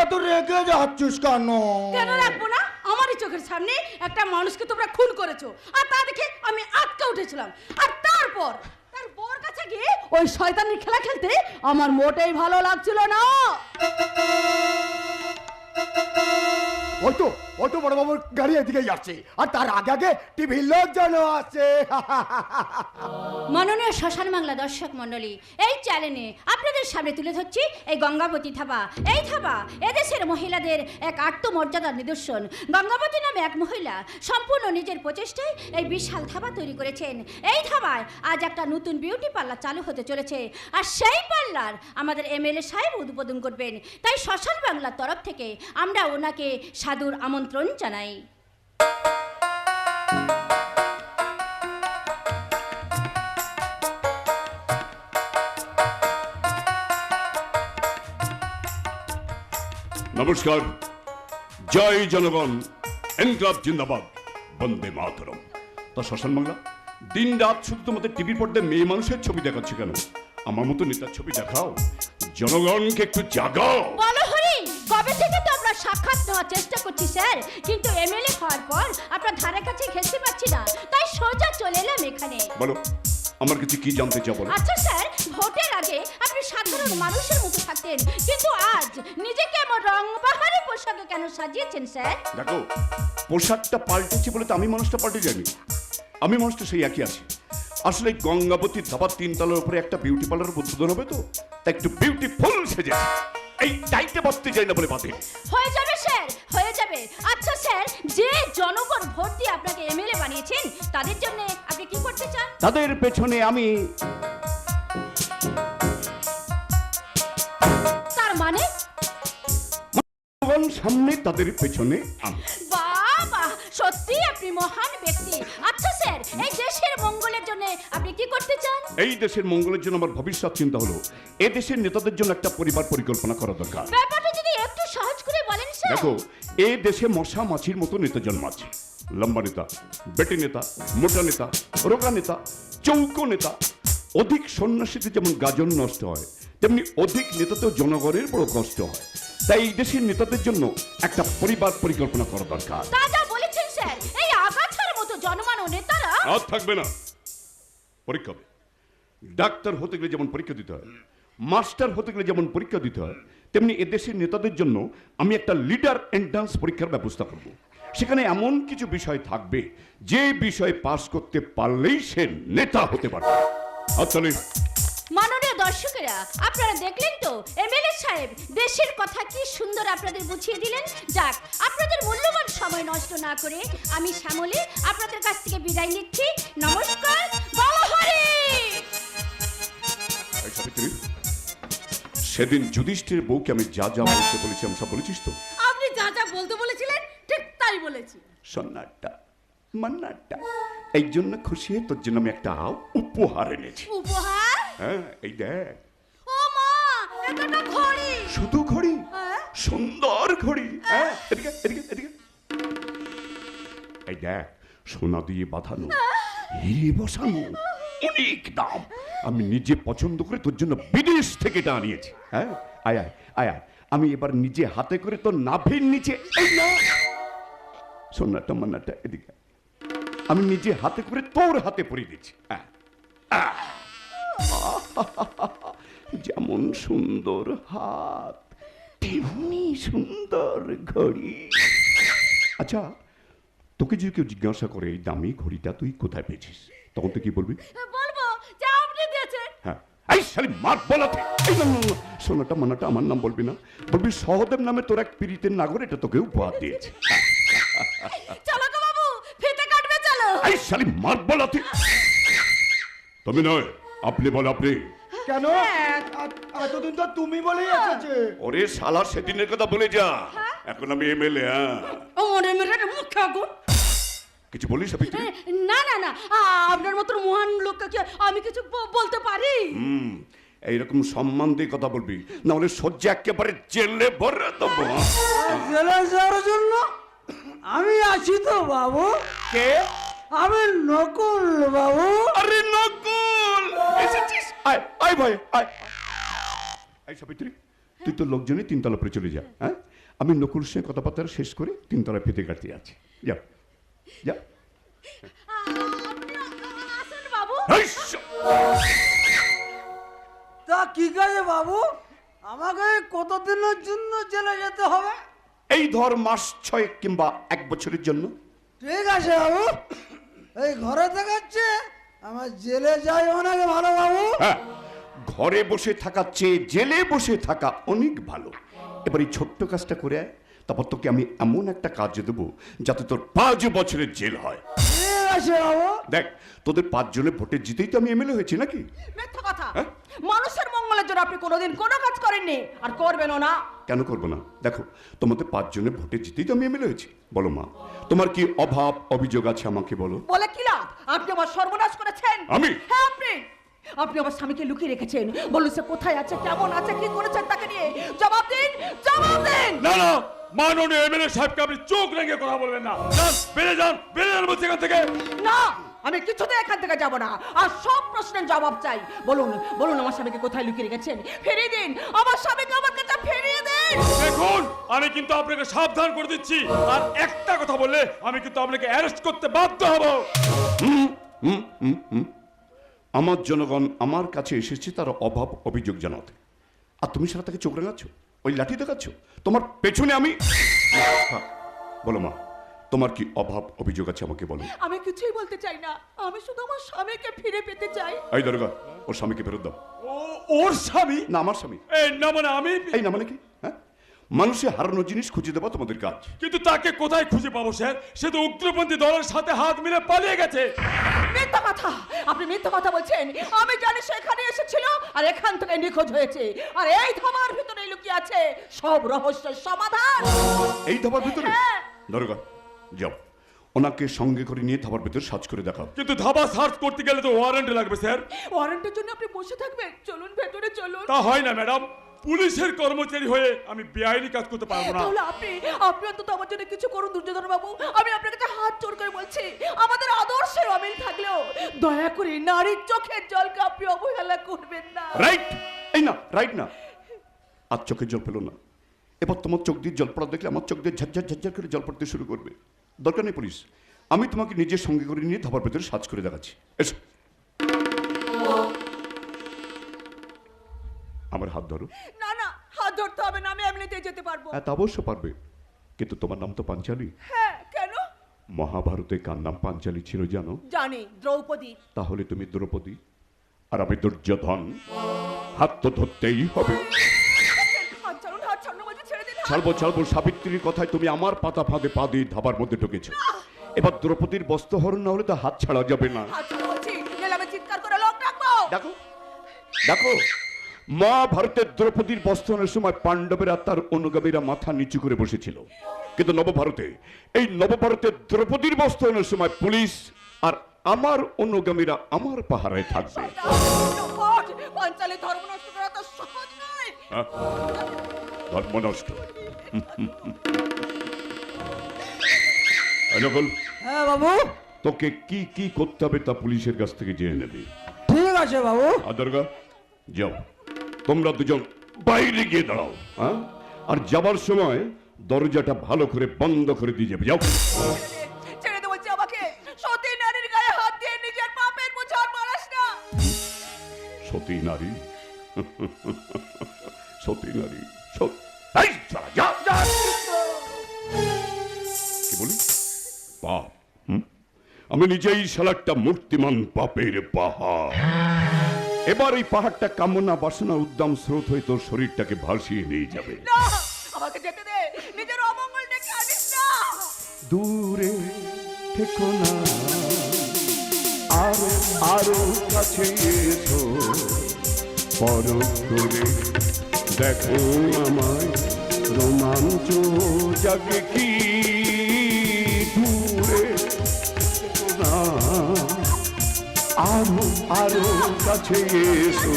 এত রেগে যাচ্ছিস কেন? কেন রাখবো না, আমারই চোখের সামনে একটা মানুষকে তোমরা খুন করেছো, আর তা দেখে আমি আটকে উঠেছিলাম। আর তারপর তার বউর কাছে গিয়ে ওই শয়তানের খেলা খেলতে আমার মোটেই ভালো লাগছিল না। ওই তো বড় বাবুর গাড়ি এদিকেই আসছে, আর তার আগে আগে টিভির লোকজন আছে। মাননীয় শ্মশান বাংলা দর্শক মণ্ডলী, এই চ্যানেলে আপনাদের সামনে তুলে ধরছি এই গঙ্গাবতী থাবা। এই থাবা এদেশের মহিলাদের এক আত্মমর্যাদার নিদর্শন। গঙ্গাবতী নামে এক মহিলা সম্পূর্ণ নিজের প্রচেষ্টায় এই বিশাল থাবা তৈরি করেছেন। এই থাবায় আজ একটা নতুন বিউটি পার্লার চালু হতে চলেছে, আর সেই পার্লার আমাদের এমএলএ সাহেব উদ্বোধন করবেন। তাই শ্মশান বাংলার তরফ থেকে আমরা ওনাকে সাদর আমন্ত্রণ জানাই। নমস্কার, জয় জনগণ, এনক্লাব জিন্দাবাদ, বন্দে মাতরম। তা শ্মশান বাংলা দিন রাত শুধু তোমাদের টিভির পর্দায় মেয়ে মানুষের ছবি দেখাচ্ছে কেন? আমার মতো নেতার ছবি দেখাও, জনগণকে একটু জাগাও। বলো হরি, কবে থেকে তো আমরা সাক্ষাৎ নেওয়ার চেষ্টা করছি স্যার, কিন্তু এমএলএ হওয়ার পর আপনার ধারে কাছে ঘেঁষতে পারছি না, তাই সোজা চলে এলাম এখানে। বলো, আমার কাছে কি জানতে চাও বলো? আচ্ছা স্যার, ভোটের আগে আপনি সাধারণ মানুষের মতো থাকতেন, কিন্তু আজ নিজেকে এমন রংবাহারি পোশাকে কেন সাজিয়েছেন স্যার? দেখো, পোশাকটা পাল্টেছে বলে তো আমি মানুষটা পাল্টে যাইনি, আমি মানুষটা সেই একই আছি। আসলে গঙ্গাবতীর ধাবার 3 তলার উপরে একটা বিউটি পার্লার উদ্বোধন হবে, তো তাই একটু বিউটিফুল সেজে এই টাইটে বসতে যাই না বলে বাদে। হয়ে যাবে স্যার, হয়ে যাবে। আচ্ছা স্যার, যে জনগণ ভোট দিয়ে আপনাকে এমএলএ বানিয়েছেন তাদের জন্য আপনি কি করতে চান? তাদের পেছনে আমি, তার মানে সামনে তাদের পেছনে আমি। বাবা, সত্যি আপনি মহান ব্যক্তি। আচ্ছা স্যার, এই দেশের মঙ্গলের জন্য আপনি কি করতে চান? এই দেশের মঙ্গলের জন্য আমার ভবিষ্যৎ চিন্তা হলো এই দেশের নেতাদের জন্য একটা পরিবার পরিকল্পনা করা দরকার। ব্যাপারটা যদি একটু সহজ করে বলেন স্যার। দেখো, এই দেশে মশা মাছির মতো নেতা জন্মাচ্ছে। লম্বা নেতা, বেটে নেতা, মোটা নেতা, রোগা নেতা, চৌকো নেতা। অধিক সন্ন্যাসীতে যেমন গাজন নষ্ট হয়, তেমনি অধিক নেতাতেও জনগণের বড় কষ্ট হয়। তাই এই দেশের নেতাদের জন্য একটা পরিবার পরিকল্পনা করা দরকার। তা যা বলেছেন স্যার, এই আগাছার মতো জনমানো নেতারা আর থাকবে না। পরীক্ষা হবে। ডাক্তার হতে গেলে যেমন পরীক্ষা দিতে হয়, মাস্টার হতে গেলে যেমন পরীক্ষা দিতে হয়, তেমনি এদেশের নেতাদের জন্য আমি একটা লিডার এন্ট্রান্স পরীক্ষার ব্যবস্থা করব। সেখানে এমন কিছু বিষয় থাকবে যে বিষয় পাস করতে পারলেই সে নেতা হতে পারবে। আচ্ছা, মাননীয় দর্শকেরা, আপনারা দেখলেন তো এমএলএ সাহেব দেশের কথা কি সুন্দর আপনাদের বুঝিয়ে দিলেন। যাক, আপনাদের মূল্যবান সময় নষ্ট না করে আমি শ্যামলী আপনাদের কাছ থেকে বিদায় নিচ্ছি। নমস্কার। বলো হরি। এই সাবিত্রী, সেদিন যুধিষ্ঠির বউকে আমি যা যা বলতে বলেছি আমি সব বলেছিস তো? আপনি যা যা বলতে বলেছিলেন ঠিক তাই বলেছি। সন্ন্যাটা মান্নাটা, এই জন্য খুশি হয়ে তোর জন্য আমি একটা উপহার এনেছি। উপহার? হ্যাঁ, এই দেখ। ও মা, এটা তো ঘড়ি। শুধু ঘড়ি? হ্যাঁ। সুন্দর ঘড়ি। হ্যাঁ, এদিকে এদিকে এদিকে। এই দেখ, সোনা দিয়ে বাঁধানো, হিরে বসানো, অনেক দাম। আমি নিজে পছন্দ করে তোর জন্য বিদেশ থেকে এটা আনিয়েছি। হ্যাঁ, আয় আয় আয় আয়, আমি এবার নিজে হাতে করে তোর নাভির নিচে, এই না সোনাটা মান্নাটা, এদিকে আমি নিজে হাতে করে তোর হাতে পরিয়ে দিচ্ছি। যেমন সুন্দর হাত, তেমনি সুন্দর ঘড়ি। আচ্ছা, তোকে যদি কেউ জিজ্ঞাসা করে এই দামি ঘড়িটা তুই কোথায় পেয়েছিস, তখন তুই কি বলবি? বলবো যে আপনি দিয়েছেন। হ্যাঁ, এই শালি মার বলাতে। এই না, সোনাটা মানাটা আমার নাম বলবি না, বলবি সহদেব নামে তোর এক পীড়িতের নাগর এটা তোকে উপহার দিয়েছে। চলো গো বাবু, ফিতে কাটবে চলো। এই শালি মারবো লাথি। তুমি নয়, আপনি বল, আপনি। কেন এতদিন তো তুমি বলেই এসেছে। ওরে শালা, সেদিনের কথা বলে যা, এখন আমি এমএলএ। আমার মেয়ের মুখে আগুন। কিছু বলিস সাবিত্রী? না না না, আপনার মতো মহান লোককে আমি কিছু বলতে পারি? এইরকম সম্মান দিয়ে কথা বলবি, না হলে সহ্য একেবারে জেলে ভরে দেবো। জেলে যাওয়ার জন্য আমি আছি তো বাবু। কে? আমি নকুল বাবু। আরে নকুল, এসেছিস? আয় আয় ভাই, আয়। এই সাবিত্রী, তুই তো লোকজনই তিনতলা পরে চলে যা। হ্যাঁ, আমি নকুল সঙ্গে কথাবার্তা শেষ করে তিনতলা পেতে কাটতে যাচ্ছি। যা যা। আসুন বাবু। তা কি কাজে বাবু? আমাকে কতদিনের জন্য জেলে যেতে হবে? এই ধর মাস 6 কিংবা 1 বছরের জন্য। ঠিক আছে বাবু, এই ঘরে দেখাচ্ছে আমার জেলে যাই অনেক ভালো বাবু। হ্যাঁ, ঘরে বসে থাকার চেয়ে জেলে বসে থাকা অনেক ভালো। এবার এই ছোট্ট কাজটা করে আয়, তারপর তোকে আমি এমন একটা কাজ দেবো যাতে তোর 5 বছরের জেল হয়। ঠিক আছে বাবু। দেখ, তোদের 5 জনের ভোটে জিতেই তো আমি এমএলএ হয়েছি নাকি? মিথ্যা কথা। হ্যাঁ? মানুষের মঙ্গলের জন্য আপনি কোনোদিন কোনো কাজ করেননি, আর করবেনও না। কেন করবো না? দেখো, তোমাদের 5 জনের ভোটে জিতেই তো আমি এমএলএ হয়েছি। বলো মা, তোমার কি অভাব অভিযোগ আছে আমাকে বলো। বলে কি লাভ? আপনি আমার সর্বনাশ করেছেন। আমি? হ্যাঁ, আপনি আমার স্বামীকে লুকিয়ে রেখেছেন। বলুন সে কোথায় আছে, কেমন আছে, কি করেছেন তাকে নিয়ে জবাব দিন, জবাব দিন। না না, মাননীয় এমএলএ সাহেবকে আপনি চোখ রেঙে কথা বলবেন না। যান, বেরিয়ে যান, বেরিয়ে যান বলছি এখান থেকে। না, আমি কিছুতে এখান থেকে যাব না, আর সব প্রশ্নের জবাব চাই। বলুন, বলুন আমার স্বামীকে কোথায় লুকিয়ে রেখেছেন। ফিরিয়ে দিন আমার স্বামীকে, আমার কাছে ফিরিয়ে দিন। দেখুন, আমি কিন্তু আপনাকে সাবধান করে দিচ্ছি, আর একটা কথা বললে আমি কিন্তু আপনাকে অ্যারেস্ট করতে বাধ্য হব। আমার জনগণ আমার কাছে এসেছে তার অভাব অভিযোগ জানাতে, আর তুমি সারা তাকে চোখ রাঙাচ্ছ, ওই লাঠি দেখাচ্ছ। তোমার পেছনে আমি। বলো মা, তোমার কি অভাব অভিযোগ আছে আমাকে বলো। আমি কিছুই বলতে চাই না, আমি শুধু আমার স্বামীকে ফিরে পেতে চাই। এই দরগা, ওর স্বামীকে ফেরত দাও। ওর স্বামী? না, আমার স্বামী। এই না মানে আমি? এই না মানে কি? হ্যাঁ, মানুষের হারানো জিনিস খুঁজে দেওয়া তোমাদের কাজ। কিন্তু তাকে কোথায় খুঁজে পাবো স্যার? সে তো উগ্রপন্থী দলের সাথে হাত মিলে পালিয়ে গেছে। মিথ্যা কথা, আপনি মিথ্যা কথা বলছেন। আমি জানি সেখানে এসেছিল আর এখান থেকে নিখোঁজ হয়েছে, আর এই ধামার ভিতরে লুকিয়ে আছে সব রহস্যের সমাধান। এই ধাবার ভিতরে? হ্যাঁ। দরগা, যাও, ওনাকে সঙ্গে করে নিয়ে ধাবার ভিতরে সার্চ করে দেখাও। কিন্তু ধাবা সার্চ করতে গেলে তো ওয়ারেন্ট লাগবে স্যার। ওয়ারেন্টের জন্য আপনি বসে থাকবেন? চলুন ভেতরে চলুন। তা হয় না ম্যাডাম, পুলিশের কর্মচারী হয়ে আমি বেআইনি কাজ করতে পারবো না। তাহলে আপনি অন্তত আমার জন্য কিছু করুন দুর্যোধন বাবু। আমি আপনার কাছে হাত জোড় করে বলছি, আমাদের আদর্শের অমিল থাকলেও দয়া করে নারীর চোখের জলকে আপনি অবহেলা করবেন না। রাইট? এই না, রাইট না। আর চোখে জল পেলো না, এবার তোমার চোখ দিয়ে জল পড়া দেখলে আমার চোখ দিয়ে ঝরঝর ঝরঝর করে জল পড়তে শুরু করবে। দরকার নেই পুলিশ, আমি তোমাকে নিজের সঙ্গে করে নিয়ে ধাবার ভেতরে সার্চ করে দেখাচ্ছি। এসো, আমার হাত ধরো। না না, হাত ধরতে হবে না, আমি এমনিতেই যেতে পারবো। হ্যাঁ, তা অবশ্য পারবে, কিন্তু তোমার নাম তো পাঞ্চালী। হ্যাঁ, কেন? মহাভারতে কার নাম পাঞ্চালী ছিল জানো? জানি, দ্রৌপদী। তাহলে তুমি দ্রৌপদী আর আমি দুর্যোধন। হাত তো ধরতেই হবে। হাত ছাড়ুন বলছি, ছেড়ে দিন। ছাড়বো ছাড়বো, সাবিত্রীর কথায় তুমি আমার পাতা ফাঁদে পা দিয়ে ধাবার মধ্যে ঢুকেছ। এবার দ্রৌপদীর বস্ত্রহরণ না হলে তো হাত ছাড়া যাবে না। হাত ছাড়ুন বলছি, গেলে আমি চিৎকার করে লোক ডাকবো। দেখো দেখো, মহাভারতের দ্রৌপদীর বস্ত্রহরণের সময় পাণ্ডবেরা তার অনুগামীরা মাথা নিচু করে বসেছিল, কিন্তু নবভারতে, এই নবভারতের দ্রৌপদীর বস্ত্রহরণের সময় পুলিশ আর আমার অনুগামীরা আমার পাহারায় থাকবে। পাঞ্চালী ধর্ম নষ্ট করা তো সহজ নয়। ধর্ম নষ্ট? নকল, হ্যাঁ বাবু। তোকে কি কি করতে হবে তা পুলিশের কাছ থেকে জেনে নেবে। ঠিক আছে বাবু। আদরগা, যাও, তোমরা দুজন বাইরে গিয়ে দাঁড়াও। হ্যাঁ, আর যাবার সময় দরজাটা ভালো করে বন্ধ করে দিয়ে যাবে। যাও। ছেড়ে দে বলছি আমাকে। সতী নারীর গায়ে হাত দিয়ে নিজের পাপের বোঝা মারাস না। সতী নারী? সতী নারী? কি বলি? পাপ? আমি নিজেই শালাকটা মূর্তিমান পাপের পাহাড়। এবার এই পাহাড়টা কামনা বাসনা উদ্দাম স্রোত হয়ে তোর শরীরটাকে ভাসিয়ে নিয়ে যাবে। না, আমাকে যেতে দে, নিজের অমঙ্গল ডেকে আনিস না। দূরে থেকো না, আরো আরো কাছে এসো, পরখ করে দেখো আমায়, রোমাঞ্চ জাগে কি দূরে না, আরো আরো কাছে এসো,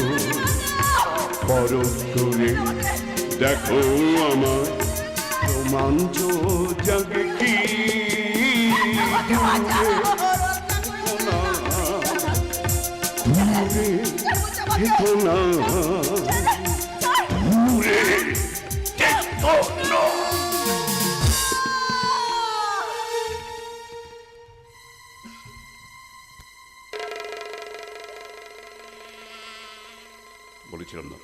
পরখ করে দেখো আমায়, রোমাঞ্চ জাগে কি দূরে থেকো না, দূরে থেকো না। বলেছিলাম না,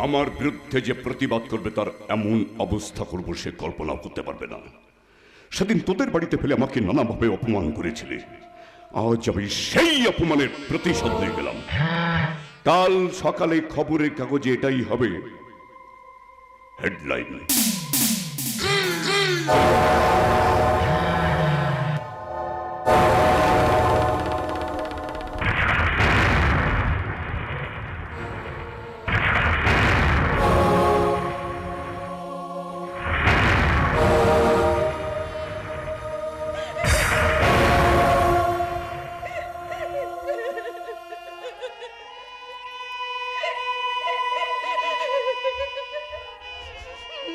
আমার বিরুদ্ধে যে প্রতিবাদ করবে তার এমন অবস্থা করবো সে কল্পনাও করতে পারবে না। সেদিন তোদের বাড়িতে ফেলে আমাকে নানাভাবে অপমান করেছিলে, আজ আমি সেই অপমানের প্রতিশোধ নিয়ে গেলাম। কাল সকালে খবরের কাগজে এটাই হবে হেডলাইন।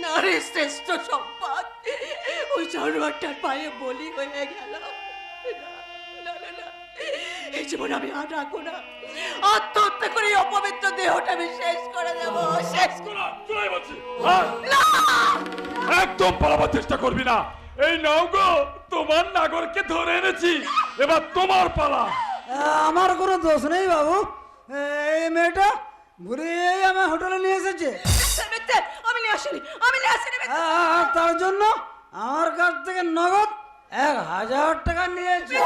নারী শ্রেষ্ঠ সম্পদ ওই জানোয়ারটার পায়ে বলি হয়ে গেল। না, না, না, না, এই জীবন আমি আর রাখবো না। আত্মহত্যা করে এই অপবিত্র দেহটা আমি শেষ করে দেবো, শেষ করে। চলে বলছি, না, একদম পালাবার চেষ্টা করবি না। এই নাও গো, তোমার নাগরকে ধরে এনেছি, এবার তোমার পালা। আমার কোনো দোষ নেই বাবু, এই মেয়েটা ঘুরিয়ে আমার হোটেলে নিয়ে এসেছে। আমি নিয়ে আসিনি, আমি নিয়ে আসিনি। আর তার জন্য আমার কাছ থেকে নগদ 1000 টাকা নিয়েছে।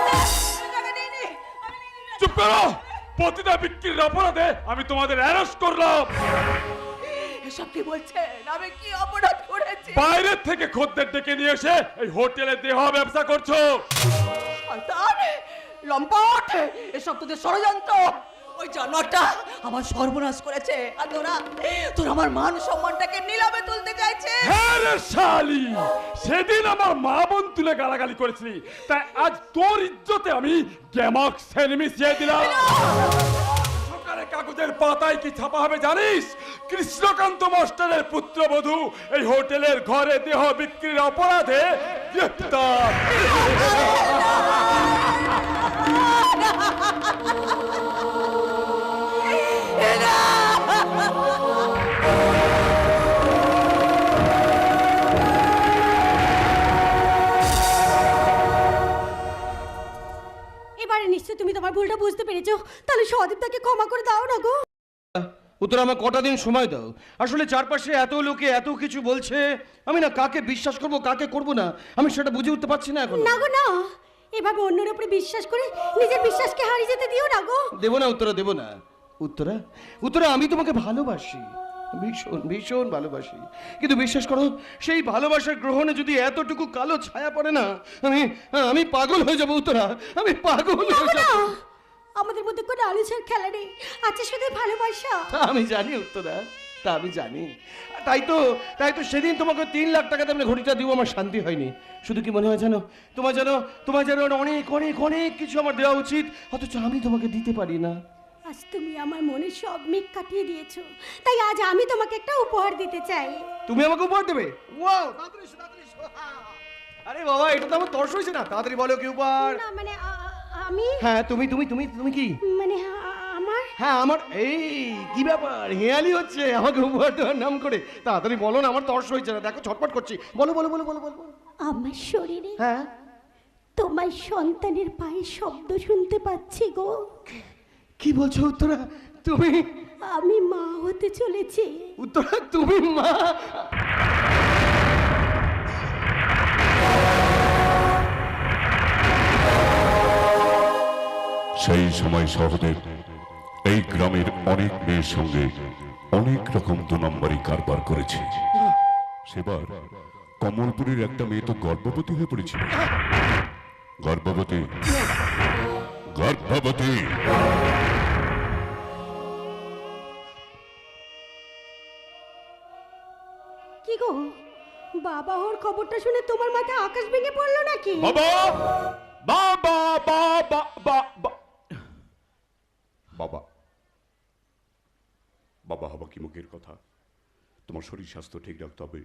চুপ করো, পতিতা বিক্রির অপরাধে আমি তোমাদের অ্যারেস্ট করলাম। এসব কি বলছেন? আমি কি অপরাধ করেছি? বাইরের থেকে খদ্দের ডেকে নিয়ে এসে এই হোটেলে দেহ ব্যবসা করছো। শয়তান, লম্পট, এসব তোদের ষড়যন্ত্র। ওই জানোয়ারটা আমার সর্বনাশ করেছে, আর তোরা আমার মান সম্মানটাকে নিলামে তুলতে চাইছে। হ্যাঁ রে শালি, সেদিন আমার মা বোন তুলে গালাগালি করেছিলি, তাই আজ তোর ইজ্জতে আমি গ্যামক সেন মিশিয়ে দিলাম। সকালে কাগজের পাতায় কি ছাপা হবে জানিস? কৃষ্ণকান্ত মাস্টারের পুত্রবধূ এই হোটেলের ঘরে দেহ বিক্রির অপরাধে গ্রেফতার। এবারে নিশ্চয় তুমি তোমার ভুলটা বুঝতে পেরেছো, তাহলে সদীপদাকে ক্ষমা করে দাও না গো। উত্তর আমার কটা দিন সময় দাও। আসলে চারপাশে এত লোকে এত কিছু বলছে, আমি না কাকে বিশ্বাস করব কাকে করব না আমি সেটা বুঝে উঠতে পারছি না এখন। না গো না, এভাবে অন্যের উপরে বিশ্বাস করে নিজের বিশ্বাসকে হারিয়ে যেতে দিও না গো। দেবো না উত্তরা, দেবো না। উত্তরা, উত্তরা, আমি তোমাকে ভালোবাসি, ভীষণ ভীষণ ভালোবাসি, কিন্তু বিশ্বাস করো সেই ভালোবাসার গ্রহণে যদি এতটুকু কালো ছায়া পড়ে না, আমি পাগল হয়ে যাবো উত্তরা, আমি পাগল হয়ে যাবো। আমাদের মধ্যে কোনো আলোচনার খেলা নেই, আছে শুধু ভালোবাসা। তা আমি জানি উত্তরা, তা আমি জানি। তাই তো সেদিন তোমাকে 3 লাখ টাকা দিয়ে ঘড়িটা দিব, আমার শান্তি হয়নি। শুধু কি মনে হয় জানো, তোমার যেন অনেক অনেক অনেক কিছু আমার দেওয়া উচিত, অথচ আমি তোমাকে দিতে পারি না। আজ তুমি আমার মনে সব মেঘ কাটিয়ে দিয়েছো, তাই আজ আমি তোমাকে একটা উপহার দিতে চাই। তুমি আমাকে উপহার দেবে? ওয়াও, আরে বাবা, এটা তো আমার তর্স হয়েছে না, তাড়াতাড়ি বলো কি উপহার। না মানে আমি, হ্যাঁ তুমি কি মানে আমার, হ্যাঁ আমার, এই কি ব্যাপার, হেয়ালি হচ্ছে আমাকে উপহার দেওয়ার নাম করে? তাড়াতাড়ি বলো না, আমার তর্স হয়েছে না, দেখো ছটফট করছি, বলো বলো বলো বলো বলো। আমার শরীরে হ্যাঁ তোমার সন্তানের পায়ের শব্দ শুনতে পাচ্ছি গো। কি বলছো উত্তরা, তুমি? আমি মা হতে চলেছি। উত্তরা, তুমি মা? সেই সময় সহদেব এই গ্রামের অনেক মেয়ের সঙ্গে অনেক রকম 2 নম্বরই কারবার করেছে। সেবার কমলপুরের একটা মেয়ে তো গর্ভবতী হয়ে পড়েছিল। গর্ভবতী। কি গো বাবা ওর খবরটা শুনে তোমার মাথায় আকাশ ভেঙে পড়লো নাকি? বাবা বাবা বাবা বাবা বাবা বাবা হবা কি মুখের কথা? তোমার শরীর স্বাস্থ্য ঠিক রাখতে হবে,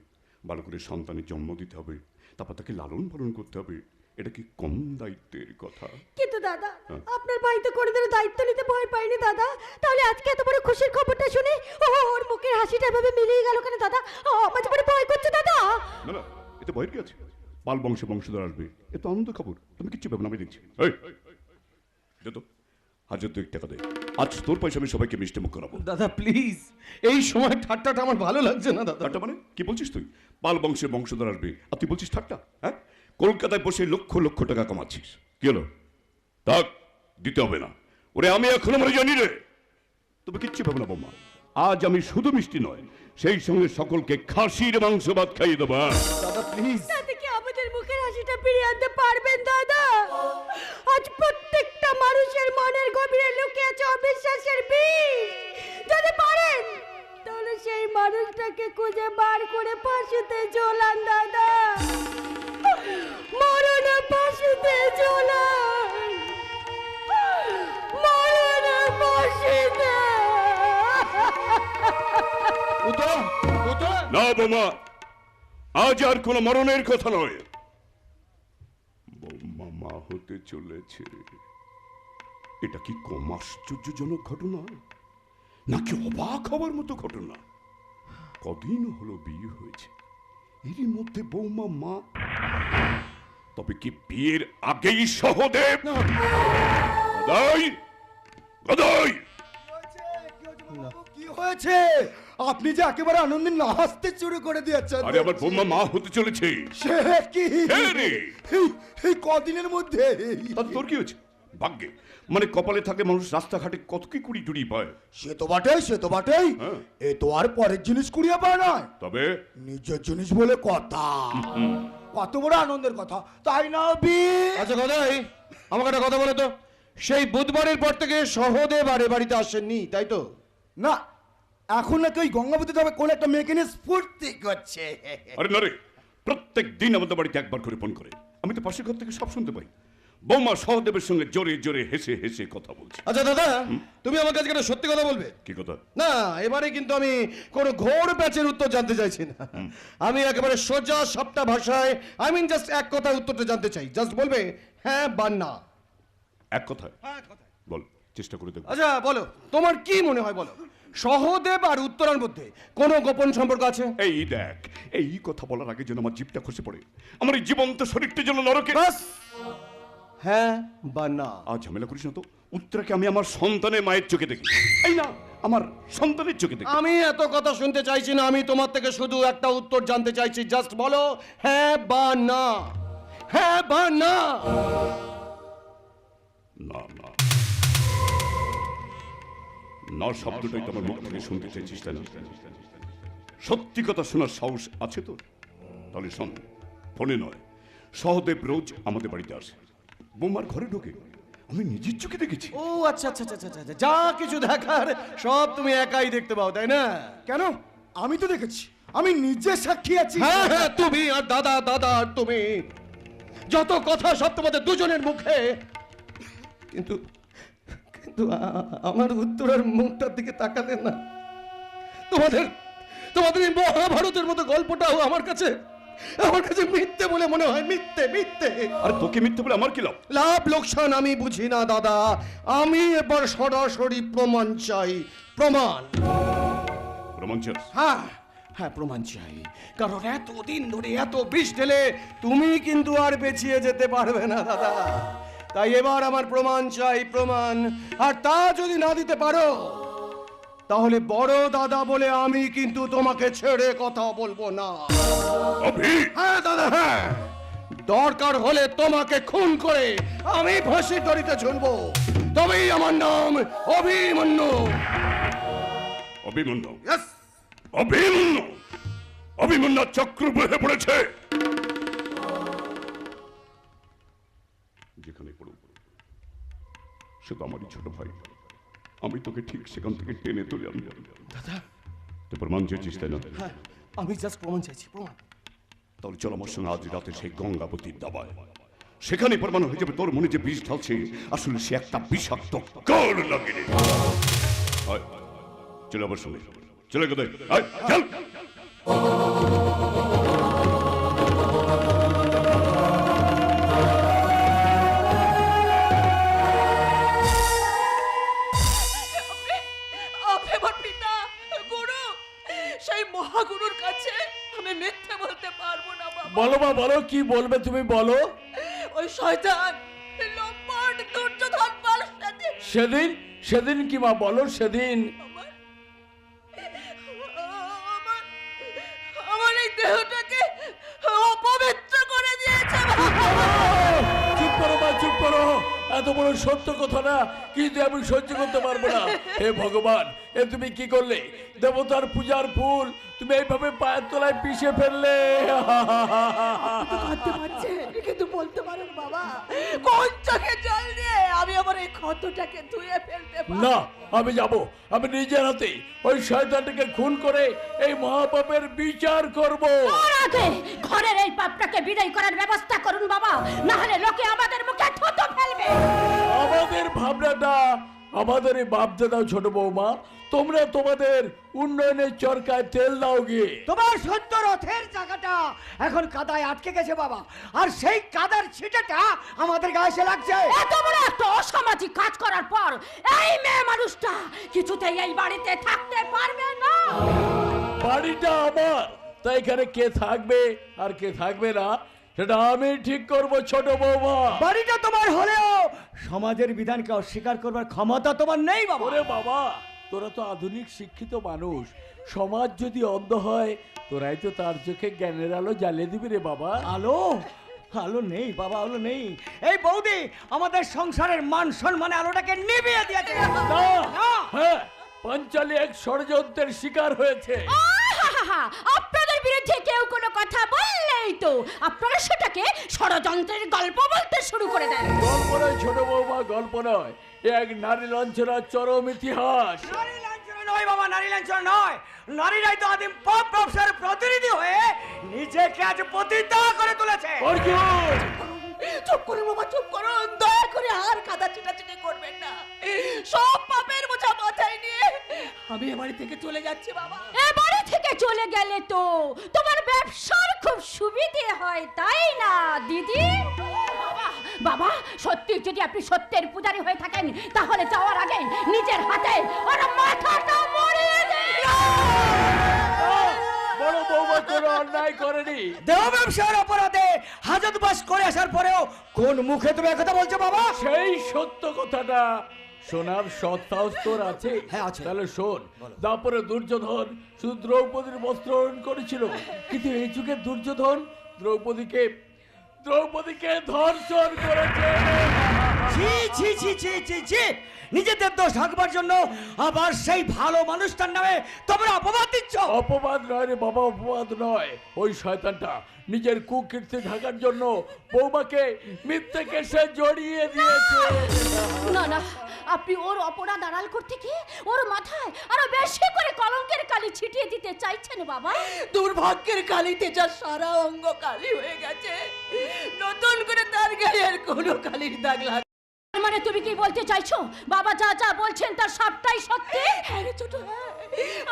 ভালো করে সন্তানের জন্ম দিতে হবে, তারপর তাকে লালন পালন করতে হবে। এটা কি কম দায়িত্বের কথা? কিন্তু দাদা আপনার ভাই তো কোনোদিনও দায়িত্ব নিতে ভয় পায়নি দাদা, তাহলে আজকে এত বড় খুশির খবরটা শুনে ওর মুখের হাসিটা এভাবে মিলিয়ে গেল কেন দাদা? আমার যে বড় ভয় করছে দাদা। না না, এতে ভয়ের কি আছে? পাল বংশে বংশধর আসবে, এ তো আনন্দ খবর। তুমি কিচ্ছু ভেবে না, আমি দেখছি। এই দে তো, হাজার 2 টাকা দে, আজ তোর পয়সা আমি সবাইকে মিষ্টি মুখ করাবো। দাদা প্লিজ, এই সময় ঠাট্টাটা আমার ভালো লাগছে না দাদা। ঠাট্টা মানে কি বলছিস তুই? পাল বংশে বংশধর আসবে আর তুই বলছিস ঠাট্টা? হ্যাঁ, কলকাতায় বসে লক্ষ লক্ষ টাকা কামাচ্ছিস, কি হলো? থাক, দিতে হবে না। ওরে আমি এখনো মরে জানি রে। তুমি কিচ্ছু ভাবো না বৌমা, আজ আমি শুধু মিষ্টি নয়, সেই সঙ্গে সকলকে খাসির মাংস ভাত খাইয়ে দেবো। দাদা প্লিজ, তাতে কি আমাদের মুখের হাসিটা ফিরিয়ে আনতে পারবেন দাদা? আজ প্রত্যেকটা মানুষের মনের গভীরে লুকিয়ে আছে অবিশ্বাসের বিষ। যদি পারেন তাহলে সেই মানুষটাকে খুঁজে বার করে ফাঁসিতে ঝোলান দাদা, মরণে ফাঁসিতে ঝোলান, মরণে ফাঁসিতে। না বৌমা, আজ আর কোনো মরণের কথা নয়। বৌমা মা হতে চলেছে, এটা কি কম আশ্চর্যজনক ঘটনা নাকি অবাক হওয়ার মতো ঘটনা? কদিন হলো বিয়ে হয়েছে, এরই মধ্যে বৌমা মা। তবে কি বিয়ের আগেই সহদেব? গদাই গদাই, কি হয়েছে? আপনি যে একেবারে আনন্দে নাচতে শুরু করে দিয়েছেন। আরে আমার বৌমা মা হতে চলেছে। সে কি রে? এই কদিনের মধ্যে? তাতে তোর কি হয়েছে? ভাগ্যে মানে কপালে থাকে মানুষ রাস্তাঘাটে কত কি কুড়ি টুড়ি পায়। সে তো বটেই, সে তো বটেই। হ্যাঁ। এ তো আর পরের জিনিস কুড়িয়ে পায় না, তবে নিজের জিনিস বলে কথা। কত বড় আনন্দের কথা, তাই না? আচ্ছা গদাই, আমাকে একটা কথা বলো তো, সেই বুধবারের পর থেকে সহদেব আর এ বাড়িতে আসেননি, তাই তো? না, এখন নাকি ওই গঙ্গাবতী তবে কোন একটা মেয়েকে নিয়ে স্ফূর্তি করছে। আরে না রে, প্রত্যেক দিন আমাদের বাড়িতে একবার করে ফোন করে, আমি তো পাশের ঘর থেকে সব শুনতে পাই। বৌমা সহদেবের সঙ্গে জোরে জোরে হেসে হেসে কথা বলছে। আচ্ছা দাদা, তুমি আমার কাছে একটা সত্যি কথা বলবে? কি কথা? না, এবারে কিন্তু আমি কোনো ঘোর প্যাচের উত্তর জানতে চাইছি না। আমি একেবারে সোজা সাপটা ভাষায়, আই মিন জাস্ট এক কথা উত্তরটা জানতে চাই। জাস্ট বলবে হ্যাঁ বা না। এক কথায়? বল, চেষ্টা করে দেখ। আচ্ছা বলো, তোমার কি মনে হয় বলো, সহদেব আর উত্তরার মধ্যে কোনো গোপন সম্পর্ক আছে? এই দেখ, এই কথা বলার আগে যেন আমার জিভটা খসে পড়ে, আমার এই জীবন্ত শরীরটা যেন নরকে। বাস, হ্যাঁ বা না। আজ ঝামেলা করিস না তো। উত্তরাকে আমি আমার সন্তানের মায়ের চোখে দেখি, এই না আমার সন্তানের চোখে দেখি। আমি এত কথা শুনতে চাইছি না, আমি তোমার থেকে শুধু একটা উত্তর জানতে চাইছি। জাস্ট বলো হ্যাঁ বা না, হ্যাঁ বা না। না না না শব্দটাই তো আমার মুখ থেকে শুনতে চাইছিস, তাই না? সত্যি কথা শোনার সাহস আছে তোর? তাহলে শোন, ফোনে নয়, সহদেব রোজ আমাদের বাড়িতে আসে, বৌমার ঘরে ঢোকে, আমি নিজের চোখে দেখেছি। ও আচ্ছা আচ্ছা আচ্ছা আচ্ছা, যা কিছু দেখার সব তুমি একাই দেখতে পাও, তাই না? কেন? আমি তো দেখেছি, আমি নিজে সাক্ষী আছি। হ্যাঁ হ্যাঁ, তুমি আর দাদা, দাদা আর তুমি, যত কথা সব তোমাদের দুজনের মুখে। কিন্তু কিন্তু আমার উত্তরের মুখটার দিকে তাকালে না, তোমাদের তোমাদের এই মহাভারতের মতো গল্পটাও আমার কাছে মিথ্যে বলে মনে হয়। মিথ্যে মিথ্যে। আর তোকে মিথ্যে বলে আমার কি লাভ? লাভ লোকসান আমি বুঝি না দাদা, আমি এবার সরাসরি প্রমাণ চাই। প্রমাণ? প্রমাণ চাস? হ্যাঁ হ্যাঁ, প্রমাণ চাই। কারণ এতদিন ধরে এত বিষ ঢেলে তুমি কিন্তু আর বেঁচিয়ে যেতে পারবে না দাদা। তাই এবার আমার প্রমাণ চাই, প্রমাণ। আর তা যদি না দিতে পারো তাহলে বড় দাদা বলে আমি কিন্তু তোমাকে ছেড়ে কথা বলবো না। হ্যাঁ দাদা, হ্যাঁ, দরকার হলে তোমাকে খুন করে আমি ফাঁসির দড়িতে ঝুলবো, তবেই আমার নাম অভিমন্যু। অভিমন্যু? অভিমন্যু? অভিমন্যু চক্র বহে পড়েছে। যেখানে পড়ো শুধু আমারই ছোট ভাই। আমি তোকে ঠিক সেখান থেকে টেনে তুলে আনবো। দাদা, তুই প্রমাণ চেয়েছিস তাই না? হ্যাঁ, আমি জাস্ট প্রমাণ চাইছি, প্রমাণ। তাহলে চল আমার সঙ্গে আজ রাতে সেই গঙ্গাবতীর দাবায়। সেখানে প্রমাণ হয়ে যাবে তোর মনে যে বিষ ঢালছে আসলে সে একটা বিষাক্ত কাল লাগিয়ে। চলে আমার সঙ্গে, চলে কোথায়? চল। আপনি আমার পিতা গুরু, সেই মহাগুরুর কাছে আমি মিথ্যে বলতে পারবো না বাবা। বলো মা, বলো কি বলবে তুমি, বলো। ওই শয়তান লম্পট দুর্যোধন পাল সেদিন সেদিন কি মা, বলো সেদিন। আমার এই দেহটাকে অপবিত্র করে দিয়েছে। চুপ করো মা, চুপ করো। এত বড় সত্য কথা না, কিন্তু আমি সহ্য করতে পারবো না। হে ভগবান, এ তুমি কি করলে? দেবতার পূজার ফুল তুমি এইভাবে পায়ের তলায় পিষে ফেললে। কাঁদতে পারছে কিন্তু বলতে পারেন বাবা, কোন চোখে জল দিয়ে আমি আমার এই ক্ষতটাকে ধুয়ে ফেলতে পারি? না, আমি যাব, আমি নিজের হাতে ওই শয়তানটাকে খুন করে এই মহাপাপের বিচার করব। তার আগে ঘরের এই পাপটাকে বিদায় করার ব্যবস্থা করুন বাবা, না হলে লোকে আমাদের মুখে থুতু ফেলবে। আমাদের ভাবনাটা আমাদের এই বাপ দাদাও, ছোট বৌমা, তোমরা তোমাদের উন্নয়নের চরকায় তেল দাও গিয়ে। তোমার সত্য রথের চাকাটা এখন কাদায় আটকে গেছে বাবা, আর সেই কাদার ছিটেটা আমাদের গায়ে এসে লাগছে। এত বড় একটা অসামাজিক কাজ করার পর এই মেয়ে মানুষটা কিছুতেই এই বাড়িতে থাকতে পারবে না। বাড়িটা আমার, তাই এখানে কে থাকবে আর কে থাকবে না সেটা আমি ঠিক করব ছোট বৌমা। বাড়িটা তোমার হলেও সমাজের বিধানকে অস্বীকার করবার ক্ষমতা তোমার নেই বাবা। ওরে বাবা, তোরা তো আধুনিক শিক্ষিত মানুষ, সমাজ যদি অন্ধ হয় তোরাই তো তার চোখে জ্ঞানের আলো জ্বালিয়ে দিবি রে বাবা। আলো আলো নেই বাবা, আলো নেই। এই বৌদি আমাদের সংসারের মান সম্মানে আলোটাকে নিভিয়ে দিয়েছে। না, হ্যাঁ, পাঞ্চালী এক ষড়যন্ত্রের শিকার হয়েছে। আহাহাহা, আপনাদের বিরুদ্ধে কেউ কোনো কথা বললেই তো আপনারা সেটাকে ষড়যন্ত্রের গল্প বলতে শুরু করে দেন। গল্প নয় ছোট বৌমা, গল্প নয়, এ এক নারী লাঞ্ছনার চরম ইতিহাস। নারী লাঞ্ছনা নয় বাবা, নারী লাঞ্ছনা নয়। নারীরাই তো আদিম পাপ ব্যবসার প্রতিনিধি হয়ে নিজেকে আজ প্রতিষ্ঠা করে তুলেছে। অর্জুন, চুপ করুন বাবা, চুপ করুন, দয়া করে আর কাদা ছিটাছিটি করবেন না। সব পাপের বোঝা মাথায় নিয়ে আমি এ বাড়ি থেকে চলে যাচ্ছি বাবা। এ বাড়ি থেকে চলে গেলে তো তোমার ব্যবসার খুব সুবিধে হয়, তাই না দিদি? বাবা, বাবা, সত্যি যদি আপনি সত্যের পূজারী হয়ে থাকেন তাহলে যাওয়ার আগে নিজের হাতে ওর মাথাটা মরিয়ে দিন। বড় বৌমা কোনো অন্যায় করেনি। দেহ ব্যবসার অপরাধে হাজতবাস করে আসার পরেও কোন মুখে তুমি একথা বলছো বাবা? সেই সত্য কথাটা শোনার সৎ সাহস তোর আছে? হ্যাঁ, আছে। তাহলে শোন, তারপরে দুর্যোধন শুধু দ্রৌপদীর বস্ত্রহরণ করেছিল, কিন্তু এই যুগে দুর্যোধন দ্রৌপদীকে ধর্ষণ করেছে। ছি ছি ছি ছি ছি ছি, নিজেদের দোষ ঢাকবার জন্য আবার সেই ভালো মানুষটার নামে তোমরা অপবাদ দিচ্ছ। অপবাদ নয় রে বাবা, অপবাদ নয়। ওই শয়তানটা নিজের কুকীর্তি ঢাকার জন্য বৌমাকে মিথ্যে কেসে জড়িয়ে দিয়েছে। না না, আপনি ওর অপরাধ আড়াল করতে গিয়ে ওর মাথায় আরো বেশি করে কলঙ্কের কালি ছিটিয়ে দিতে চাইছেন বাবা। দুর্ভাগ্যের কালিতে যা সারা অঙ্গ কালি হয়ে গেছে, নতুন করে তার গায়ে আর কোনো কালির দাগ লাগে। মানে তুমি কি বলতে চাইছো বাবা যা যা বলছেন তার সবটাই সত্যি? হ্যাঁ রে ছোট, হ্যাঁ।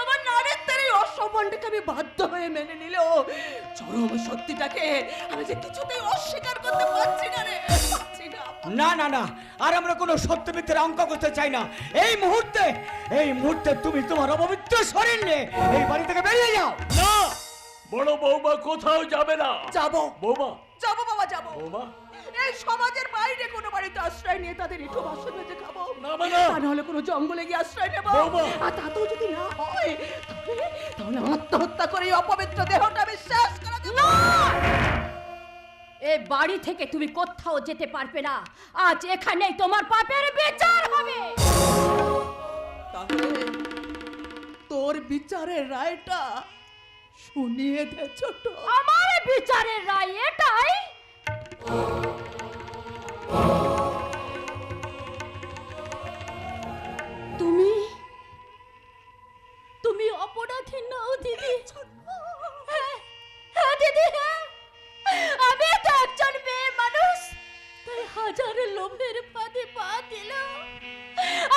আমার নারীত্বের এই অসম্মানটাকে আমি বাধ্য হয়ে মেনে নিলেও চরম সত্যিটাকে আমি যে কিছুতেই অস্বীকার করতে পারছি না রে, পারছি না। না না না, আর আমরা কোনো সত্য মিথ্যের অঙ্ক করতে চাই না। এই মুহূর্তে তুমি তোমার অপবিত্র শরীর নিয়ে এই বাড়ি থেকে বেরিয়ে যাও। না, বড় বৌমা কোথাও যাবে না। যাবো বৌমা, যাবো বাবা, যাবো। বৌমা, এই সমাজের বাইরে কোনো বাড়িতে আশ্রয় নিয়ে তাদের ইটো বাসন মেজে খাবো, না মানে? তা নাহলে কোনো জঙ্গলে গিয়ে আশ্রয় নেবো। বাবা! আর তাতেও যদি না হয় তাহলে আত্মহত্যা করে এই অপবিত্র দেহটা আমি শেষ করে দেব। না, এ বাড়ি থেকে তুমি কোথাও যেতে পারবে না। আজ এখানেই তোমার পাপের বিচার হবে। তাহলে তোর বিচারের রায়টা শুনিয়ে দে ছোট। আমার বিচারের রায় এটাই, হাজার লোভের ফাঁদে পা দিল।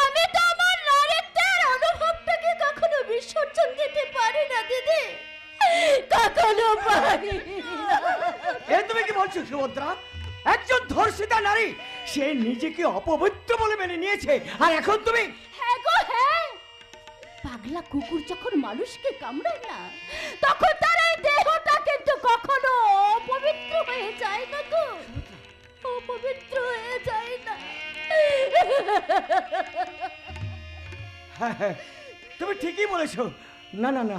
আমি তো আমার নারীত্বের অনুভবটাকে কখনো বিসর্জন দিতে পারি না দিদি, কখনো পারি না। এ তুমি কি বলছো সুভদ্রা? একজন ধর্ষিতা নারী, সে নিজেকে অপবিত্র বলে মেনে নিয়েছে, আর এখন তুমি? হ্যাঁ গো হ্যাঁ, পাগলা কুকুর যখন মানুষকে কামড়ায় না, তখন তার এই দেহটা কিন্তু কখনো অপবিত্র হয়ে যায় না গো, অপবিত্র হয়ে যায় না। হ্যাঁ হ্যাঁ, তুমি ঠিকই বলেছো। না না না,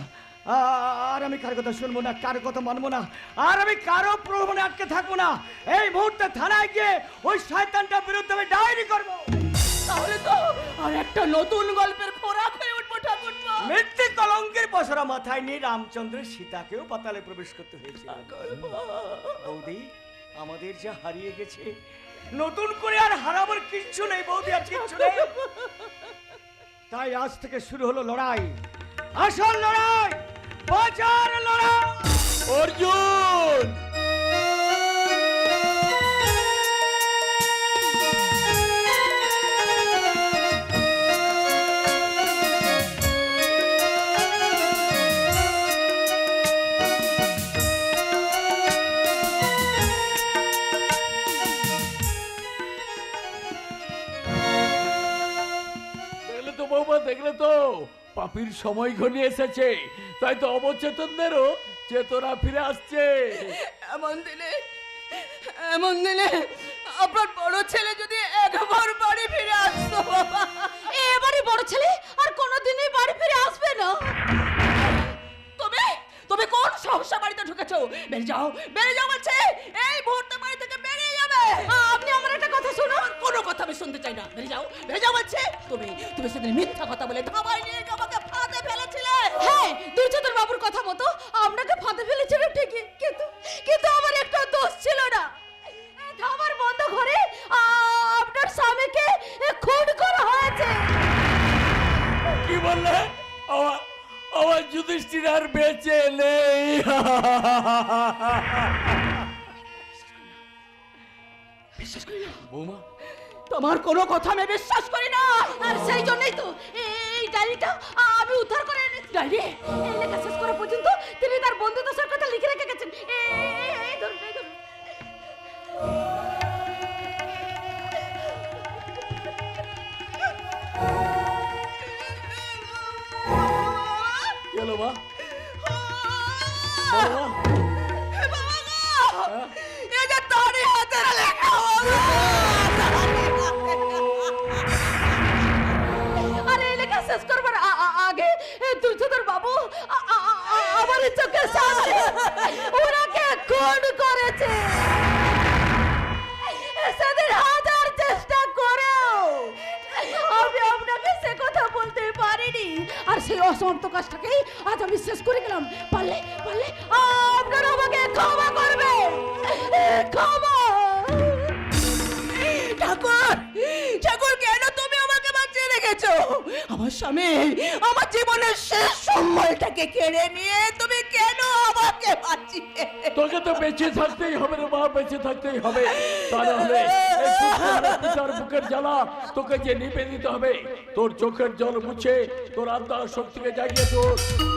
আর আমি কার কথা শুনবো না, কার কথা মানবো না, আর আমি কারো প্রলোভনে আটকে থাকবো না। এই মুহূর্তে থানায় গিয়ে ওই শয়তানটার বিরুদ্ধে আমি ডায়েরি করবো। তাহলে তো আর একটা নতুন গল্পের খোরাক হয়ে উঠবো ঠাকুরপো। মৃত্যু কলঙ্কের পসরা মাথায় নিয়ে রামচন্দ্র সীতাকেও পাতালে প্রবেশ করতে হয়েছে। বৌদি, আমাদের যা হারিয়ে গেছে, নতুন করে আর হারাবার কিচ্ছু নেই বৌদি, আর কিচ্ছু নেই। তাই আজ থেকে শুরু হলো লড়াই, আসল লড়াই, বাঁচার লড়াই। অর্জুন! দেখলে তো বৌমা, দেখলে তো, পাপির সময় ঘনিয়ে এসেছে, তাই তো অবচেতনদেরও চেতনা ফিরে আসছে। এমন দিনে আপনার বড় ছেলে যদি একবার বাড়ি ফিরে আসতো বাবা। এবারে বড় ছেলে আর কোনোদিনই বাড়ি ফিরে আসবে না। তবে কোন সমস্যা বাড়িতে ঢুকেছো? বেরিয়ে যাও বলছে, এই মুহূর্তে বাড়ি থেকে বেরিয়ে যাবে। আপনি আমার একটা কথা শুনুন। কোনো কথা আমি শুনতে চাই না, বেরিয়ে যাও বলছে। তুমি সেদিন মিথ্যা কথা বলে ধাবায় নিয়ে গিয়ে আমাকে ফাঁদে ফেলেছিলে। হ্যাঁ, দুর্যোধন বাবুর কথা মতো আপনাকে ফাঁদে ফেলেছিল ঠিকই, কিন্তু আমার একটা দোষ ছিল না। এই ধাবার বন্ধ ঘরে আপনার স্বামীকে খুন করা হয়েছে। কি বললে? আমার যুধিষ্ঠির আর বেঁচে নেই। বিশ্বাস করি না বৌমা, তোমার কোনো কথা আমি বিশ্বাস করি না। আর সেই জন্যই তো এই ডায়েরিটা আমি উদ্ধার করে এনেছি। ডায়েরি? এই লেখা শেষ করা পর্যন্ত তিনি তার বন্ধু দশার কথা লিখে রেখে গেছেন। এই ধরুন, এই ধরুন। গেল মা, বলো মা। এই যে তারই হাতের লেখা আর এই লেখা শেষ করবার আগে দুর্যোধন বাবু আমার চোখের সামনে ওনাকে খুন করেছে। সেদিন হাজার চেষ্টা করেও আমি আপনাকে সে কথা বলতে পারিনি, আর সেই অসমাপ্ত কাজটাকেই আজ আমি শেষ করে গেলাম। পারলে আপনারা আমাকে ক্ষমা করবে, ক্ষমা। ঠাকুর, কেন তুমি আমাকে বাঁচিয়ে রেখেছো? আমার স্বামী আমার জীবনের শেষ সম্বলটাকে কেড়ে নিয়ে তুমি কেন আমাকে বাঁচিয়ে? তোকে তো বেঁচে থাকতেই হবে রে মা, বেঁচে থাকতেই হবে। তা নাহলে এই পিতার বুকের জ্বালা তোকে যে নিভে দিতে হবে। তোর চোখের জল মুছে তোর আত্মার শক্তিকে জাগিয়ে তোর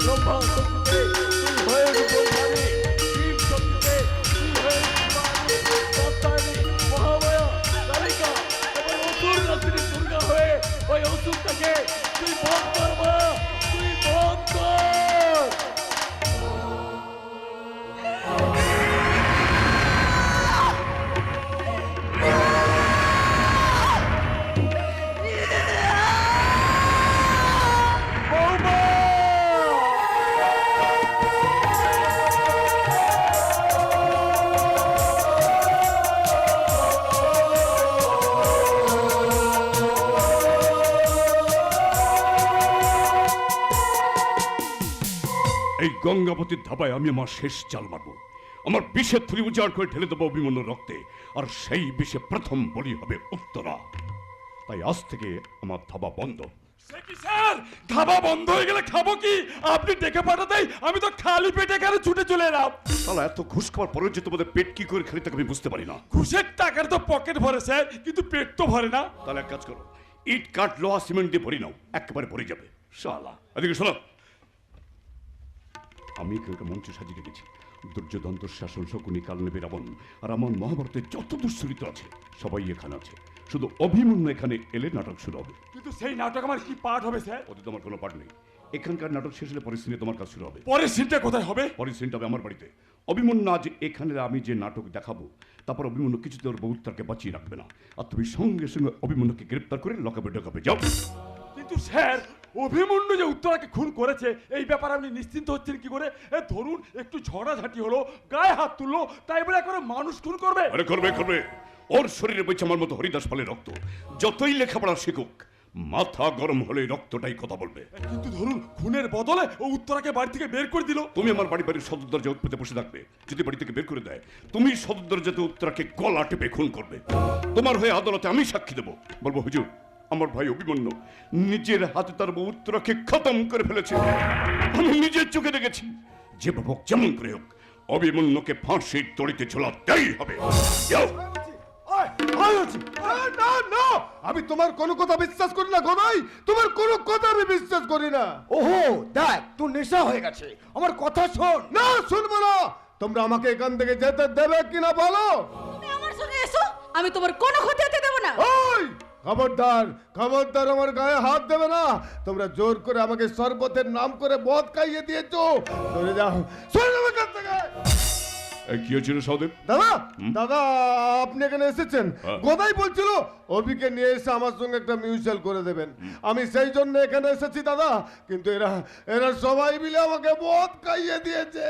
ব্রহ্মা শক্তিতে তুই হয়ে রূপধারী, শিব শক্তিতে তুই হয়ে রূপধারী, সত্তারী, মহামায়া, কালিকা এবং অসুর নাসিনী দুর্গা হয়ে ওই অসুরটাকে তুই বধ কর মা, তুই বধ কর। এই গঙ্গাবতীর ধাবায় আমি আমার শেষ চাল মারবো। আমার বিষের থুলি উজাড় করে ঢেলে দেবো অভিমন্যুর রক্তে, আর সেই বিষে প্রথম বলি হবে উত্তরা। তাই আজ থেকে আমার ধাবা বন্ধ। সে কি স্যার, ধাবা বন্ধ হয়ে গেলে খাবো কি? আপনি ডেকে পাঠাতেই আমি তো খালি পেটে কেন ছুটে চলে এলাম। শালা এত ঘুষ খাওয়ার পরে যে তোমাদের পেট কি করে খালি থাকে আমি বুঝতে পারি না। ঘুষের টাকার তো পকেট ভরে স্যার, কিন্তু পেট তো ভরে না। তাহলে এক কাজ করো, ইট কাঠ লোহা সিমেন্ট দিয়ে ভরি নাও, একেবারে ভরে যাবে। শালা এদিকে শোনো, আমি এখানকার মঞ্চ সাজিয়ে রেখেছি। দুর্যোধন, দুঃশাসন, শকুনি, কালনেবে, রাবণ আর আমার মহাভারতের যত দুশ্চরিত্র আছে সবাই এখানে আছে। শুধু অভিমন্যু এখানে এলে নাটক শুরু হবে। কিন্তু সেই নাটক আমার কি পার্ট হবে স্যার? ওতে তোমার কোনো পাঠ নেই। এখানকার নাটক শেষ হলে পরের সিনে তোমার কাজ শুরু হবে। পরের সিনটা কোথায় হবে? পরের সিনটা হবে আমার বাড়িতে। অভিমন্যু আজ এখানে আমি যে নাটক দেখাবো, তারপর অভিমন্যু কিছুতে ওর বউত্তারকে বাঁচিয়ে রাখবে না, আর তুমি সঙ্গে সঙ্গে অভিমন্যুকে গ্রেপ্তার করে লকাপে ডকাপে যাও। কিন্তু স্যার, অভিমন্যু যে উত্তরাকে খুন করেছে এই ব্যাপারে আপনি নিশ্চিন্ত হচ্ছেন কি করে? ধরুন একটু ঝড়াঝাটি হলো, গায়ে হাত তুললো, তাই বলে একবারে মানুষ খুন করবে? আরে করবে করবে। ওর শরীরে বইছে আমার মতো হরিদাস পালের রক্ত। যতই লেখাপড়া শিখুক, মাথা গরম হলে রক্তটাই কথা বলবে। কিন্তু ধরুন খুনের বদলে ও উত্তরাকে বাড়ি থেকে বের করে দিল। তুমি আমার বাড়ির সদর দরজা উৎপেতে বসে থাকবে। যদি বাড়ি থেকে বের করে দেয়, তুমি সদর দরজাতে উত্তরাকে গলা টেপে খুন করবে। তোমার হয়ে আদালতে আমি সাক্ষী দেবো, বলবো হুজুর আমার ভাই অভিমন্যু নিজের হাতে তার বউ উত্তরাকে খতম করে ফেলেছে। আমি নিজের চোখে দেখেছি। যে বাবক যেমন করে হোক অভিমন্যুকে ফাঁসির দড়িতে ঝোলাতেই হবে। যাও। না না, আমি তোমার কোনো কথা বিশ্বাস করি না গদাই, তোমার কোনো কথা আমি বিশ্বাস করি না। ওহো দেখ, তোর নেশা হয়ে গেছে, আমার কথা শোন। না শুনবো না। তোমরা আমাকে এখান থেকে যেতে দেবে কিনা বলো। তুমি আমার সঙ্গে এসো, আমি তোমার কোনো ক্ষতি হতে দেব না। ওই খবরদার, খবরদার আমার গায়ে হাত দেবে না। তোমরা জোর করে আমাকে শরবতের নাম করে মদ খাইয়ে দিয়েছো। সরে যাও, সরে যাও এখান থেকে। কি হয়েছিল সহদেব? দাদা দাদা, আপনি এখানে এসেছেন। গদাই বলছিল অভিকে নিয়ে এসে আমার সঙ্গে একটা মিউচুয়াল করে দেবেন। আমি সেই জন্য এখানে এসেছি দাদা, কিন্তু এরা এরা সবাই মিলে আমাকে মদ খাইয়ে দিয়েছে।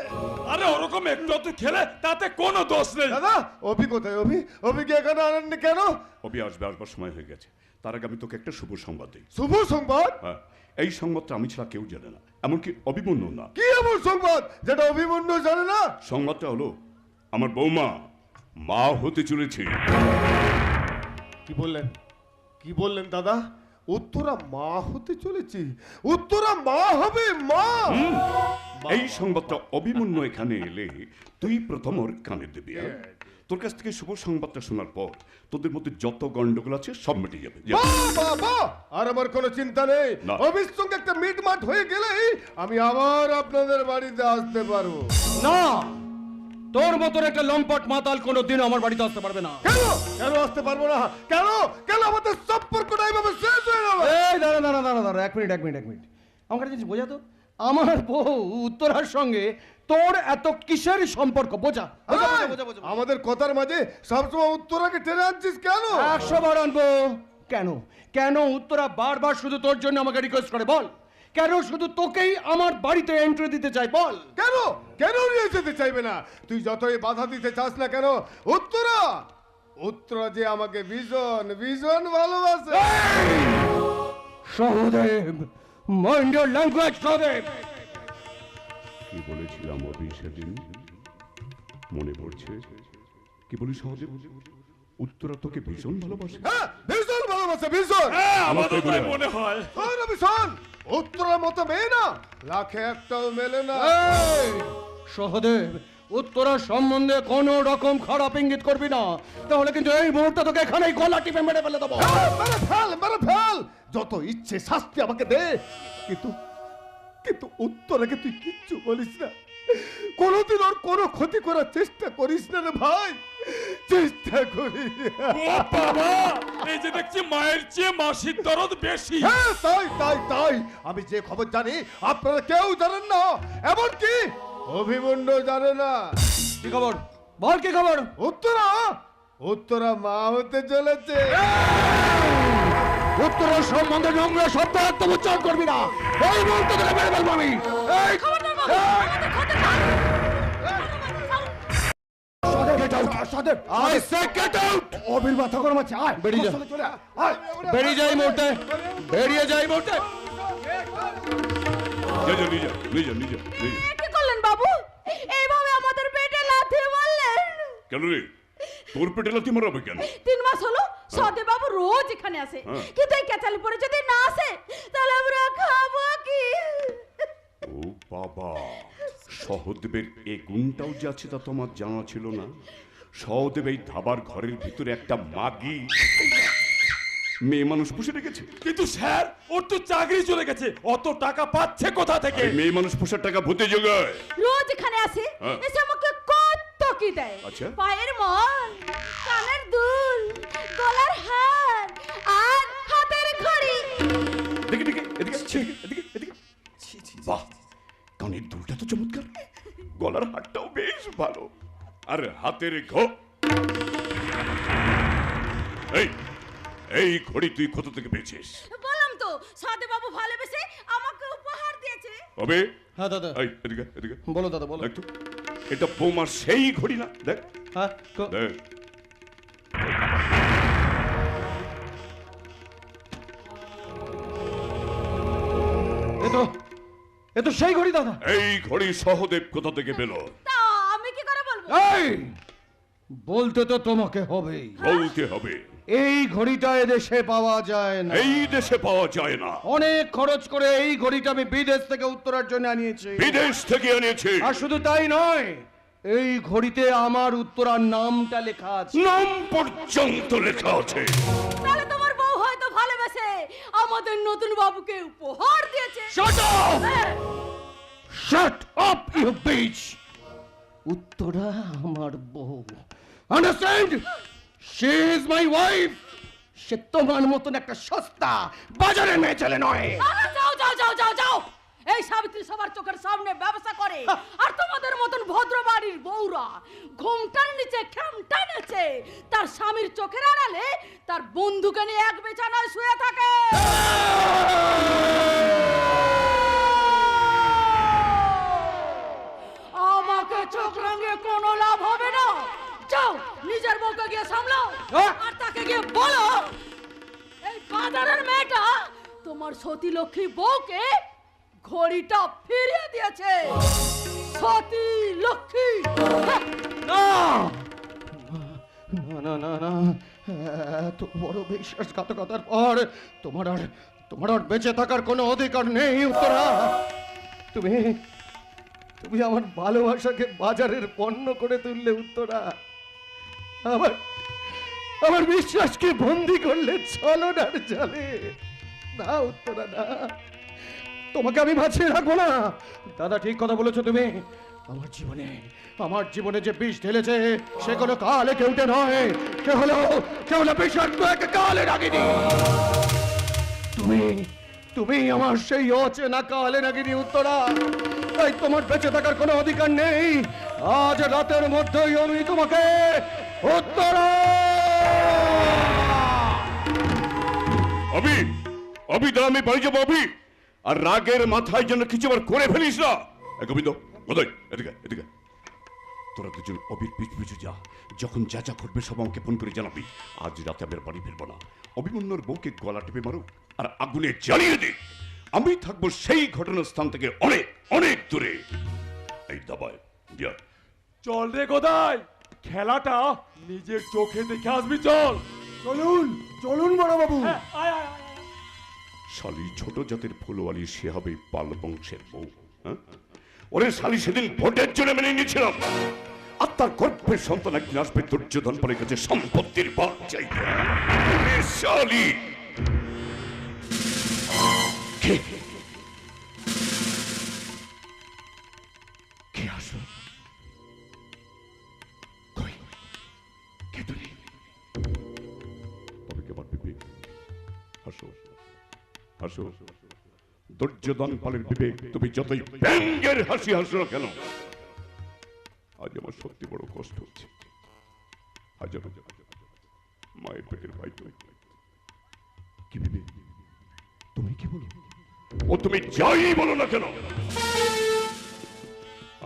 আরে ওরকম একটু খেলে তাতে কোনো দোষ নেই। দাদা অভি কোথায়? অভিকে এখানে আনেননি কেন? অভি আসবার সময় হয়ে গেছে। তার আগে আমি তোকে একটা শুভ সংবাদ দিই। শুভ সংবাদ? হ্যাঁ, এই সংবাদটা আমি ছাড়া কেউ জানে না, এমনকি অভিমন্যু না। কি এমন সংবাদ যেটা অভিমন্যু জানে না? সংবাদটা হলো আমার বৌমা মা হতে চলেছে। কি বললেন? কি বললেন দাদা? উত্তরা মা হতে চলেছে? উত্তরা মা হবে? মা? এই সংবাদটা অভিমন্যু এখানে এলে তুই প্রথম ওর কানে দিবি। তোর কাছ থেকে শুভ সংবাদটা শোনার পর তোদের মধ্যে যত গন্ডগোল আছে সব মিটে যাবে। বাবা, আর আমার কোনো চিন্তা নেই। না। অফিস সঙ্গে একটা মিটমাট হয়ে গেলেই আমি আবার আপনাদের বাড়িতে আসতে পারবো। না, তোর মতন একটা লম্পট মাতাল কোনোদিন আমার বাড়িতে আসতে পারবে না। কেন? কেন আসতে পারবো না? কেন? কেন আমাদের সম্পর্কটা এইভাবে শেষ হয়ে যাবে? এই দাঁড়া, এক মিনিট। আমার কাছে বোঝা তো, আমার বউ উত্তরার সঙ্গে তোর এত কিসের সম্পর্ক? বোঝা। আমাদের কথার মাঝে সবসময় উত্তরাকে টেনে আনছিস কেন? 100 বার আনবো। কেন উত্তরা বারবার শুধু তোর জন্য আমাকে রিকোয়েস্ট করে? বল, কেন শুধু তোকেই আমার বাড়িতে এন্ট্রি দিতে চাই? বল কেন? কেন নিয়ে যেতে চাইবে না? তুই যতই বাধা দিতে চাস না কেন, উত্তরা যে আমাকে ভীষণ ভীষণ ভালোবাসে। Sahadev, mind your language Sahadev. কি বলেছিলাম অভি সেদিন? মনে পড়ছে? কি বলি সহদেব? উত্তরা তোকে ভীষণ ভালোবাসে। হ্যাঁ, ভীষণ ভালোবাসে, ভীষণ। আমার তাই মনে হয়। ভীষণ। উত্তরার মতো মেয়ে না লাখে একটাও মেলে না। এই, সহদেব, উত্তরার সম্বন্ধে কোনো রকম খারাপ ইঙ্গিত করবি না, তাহলে কিন্তু এই মুহূর্তে তোকে এখানেই গলা টিপে মেরে ফেলে দেবো। মেরে ফেল, যত ইচ্ছে শাস্তি আমাকে দে, কিন্তু কিন্তু উত্তরাকে তুই কিচ্ছু বলিস না। কোনোদিন ওর কোনো ক্ষতি করার চেষ্টা করিস না রে ভাই, চেষ্টা করিস। ও বাবা, এই যে দেখছি মায়ের চেয়ে মাসির দরদ বেশি। হ্যাঁ, তাই আমি যে খবর জানি আপনারা কেউ জানেন না, এমনকি অভিমন্যু জানে না। কি খবর? বল কি খবর? উত্তরা মা হতে চলেছে। উত্তরার সম্বন্ধে নোংরা শব্দ একদম উচ্চারণ করবি না, এই মুহূর্তে তোকে মেরে ফেলবো আমি। এই, অবির মাথা গরম আছে, আয় বেরিয়ে যা। চলে চলে আয়। বেরিয়ে যাই মুহূর্তে, বেরিয়ে যাই মুহূর্তে। নিজে কি করলেন বাবু? এইভাবে আমাদের পেটে লাথি মারলেন। কেন রে? তোর পেটে লাথি মারাবে কেন? 3 মাস হলো সদে বাবু রোজ এখানে আসে, হ্যাঁ। কিন্তু এই কেচাল পরে যদি না আসে তাহলে আমরা খাবো কি? ও বাবা, সহদেবের এ গুণটাও যে আছে তা তোমার জানা ছিল না। সহদেব এই ধাবার ঘরের ভিতরে একটা মাগি মেয়ে মানুষ পুষে রেখেছে। কিন্তু স্যার, ওর তো চাকরি চলে গেছে, অত টাকা পাচ্ছে কোথা থেকে? এই মেয়ে মানুষ পোষার টাকা ভূতে যোগায়। রোজ এখানে আসে, হ্যাঁ। এসে আমাকে কত কি দেয়। আচ্ছা। পায়ের মল, কানের দুল, গলার হার আর হাতের ঘড়ি। দেখি দেখি, এদিকে এদিকে এদিকে। বাহ, কানের দুলটা তো চমৎকার, গলার হারটাও বেশ ভালো, আর হাতের এই এই ঘড়ি তুই কোথা থেকে পেয়েছিস? বললাম তো, সদে বাবু ভালোবেসে আমাকে উপহার দিয়েছে। হবে হ্যাঁ দাদা, এই এদিকে এদিকে। বলো দাদা বলো। দেখ তো, এটা বৌমার সেই ঘড়ি না? দেখ হ্যাঁ দেখ। এ তো সেই ঘড়ি দাদা। এই ঘড়ি সহদেব কোথা থেকে পেল? তা আমি কি করে বলবো? এই বলতে তো তোমাকে হবেই। বলতে হবে। এই ঘড়িটা এদেশে পাওয়া যায় না। এই দেশে পাওয়া যায় না। অনেক খরচ করে এই ঘড়িটা আমি বিদেশ থেকে উত্তরার জন্য আনিয়েছি। বিদেশ থেকে এনেছে। আর শুধু তাই নয়, এই ঘড়িতে আমার উত্তরার নামটা লেখা আছে। নাম পর্যন্ত লেখা আছে। তাহলে তোমার বউ হয়তো ভালোবেসে আমাদের নতুন বাবুকে উপহার দিয়েছে। Shut up! Shut up, you bitch! Uttara আমার বউ। Understand? She is my wife. সে তোমার মতন একটা সস্তা বাজারের মেয়ে ছেলে নয়। আরে যাও যাও যাও যাও যাও। এই সাবিত্রী সবার চোখের সামনে ব্যবসা করে, আর তোমাদের মতন ভদ্র বাড়ির বউরা ঘুমটার নিচে খেমটা নেচে তার স্বামীর চোখের আড়ালে তার বন্ধুকে নিয়ে এক বিছানায় শুয়ে থাকে। আমাকে চোখ রাঙিয়ে কোনো লাভ হবে না। যাও নিজের বউকে গিয়ে সামলাও, আর তাকে গিয়ে বলো এই বাজারের মেয়েটা তোমার সতী লক্ষ্মী বউকে ঘড়িটা ফিরিয়ে দিয়েছে। সতী লক্ষ্মী। না না না না, এত বড় বিশ্বাসঘাতকতার পর তোমার আর বেঁচে থাকার কোনো অধিকার নেই উত্তরা। তুমি তুমি আমার ভালোবাসাকে বাজারের পণ্য করে তুললে উত্তরা। আমার বিশ্বাসকে বন্দি করলে ছলনার জালে। না উত্তরা না, তোমাকে আমি বাঁচিয়ে রাখবো না। দাদা ঠিক কথা বলেছো তুমি। আমার জীবনে যে বিষ ঢেলেছে সে কোনো কালে কেউটে নয়, কে হলো বিষাক্ত এক কালে রাগিনী। তুমি আমার সেই অচেনা কালে রাগিনী উত্তরা। তাই তোমার বেঁচে থাকার কোনো অধিকার নেই। আজ রাতের মধ্যেই আমি তোমাকে উত্তরা। অভি, অভি দাঁড়া, আমি বাড়ি যাবো অভি। আর রাগের মাথায় যেন কিছু আবার করে ফেলিস না। গোবিন্দ, গোদয়, এদিকে এদিকে। তোরা দুজন অবির পিছু যা, যখন যা যা ঘটবে সব আমাকে ফোন করে জানাবি। আজ রাতে আমি আর বাড়ি ফিরবো না। অভিমন্যুর বউকে গলা টিপে মারুক আর আগুনে জ্বালিয়ে দিক। আমি থাকবো সেই ঘটনার স্থান থেকে অনেক অনেক দূরে। এই দাবায় যা। চল রে গোদাই, খেলাটা নিজের চোখে দেখে আসবি। চল চলুন চলুন বড় বাবু। আয় আয় আয়। শালি ছোট জাতের ফুলওয়ালি, সে হবে পাল বংশের বউ। হ্যাঁ, ওরে শালি সেদিন ভোটের জন্য মেনে নিয়েছিলাম, আর তার গর্ভের সন্তান একদিন আসবে দুর্যোধন পরে কাছে সম্পত্তির ভাগ চাইতে। শালি কে আসলো? কই কে তুমি? তবে কে পারবে? হাসো হাসো, দুর্যোধন পালের বিবেক, তুমি যতই ব্যঙ্গের হাসি হাসো না কেন, আজ আমার সত্যি বড় কষ্ট হচ্ছে। হাজার মায়ের পেটের ভাই তুমি কি ভেবে, তুমি কি বলো ও, তুমি যাই বলো না কেন,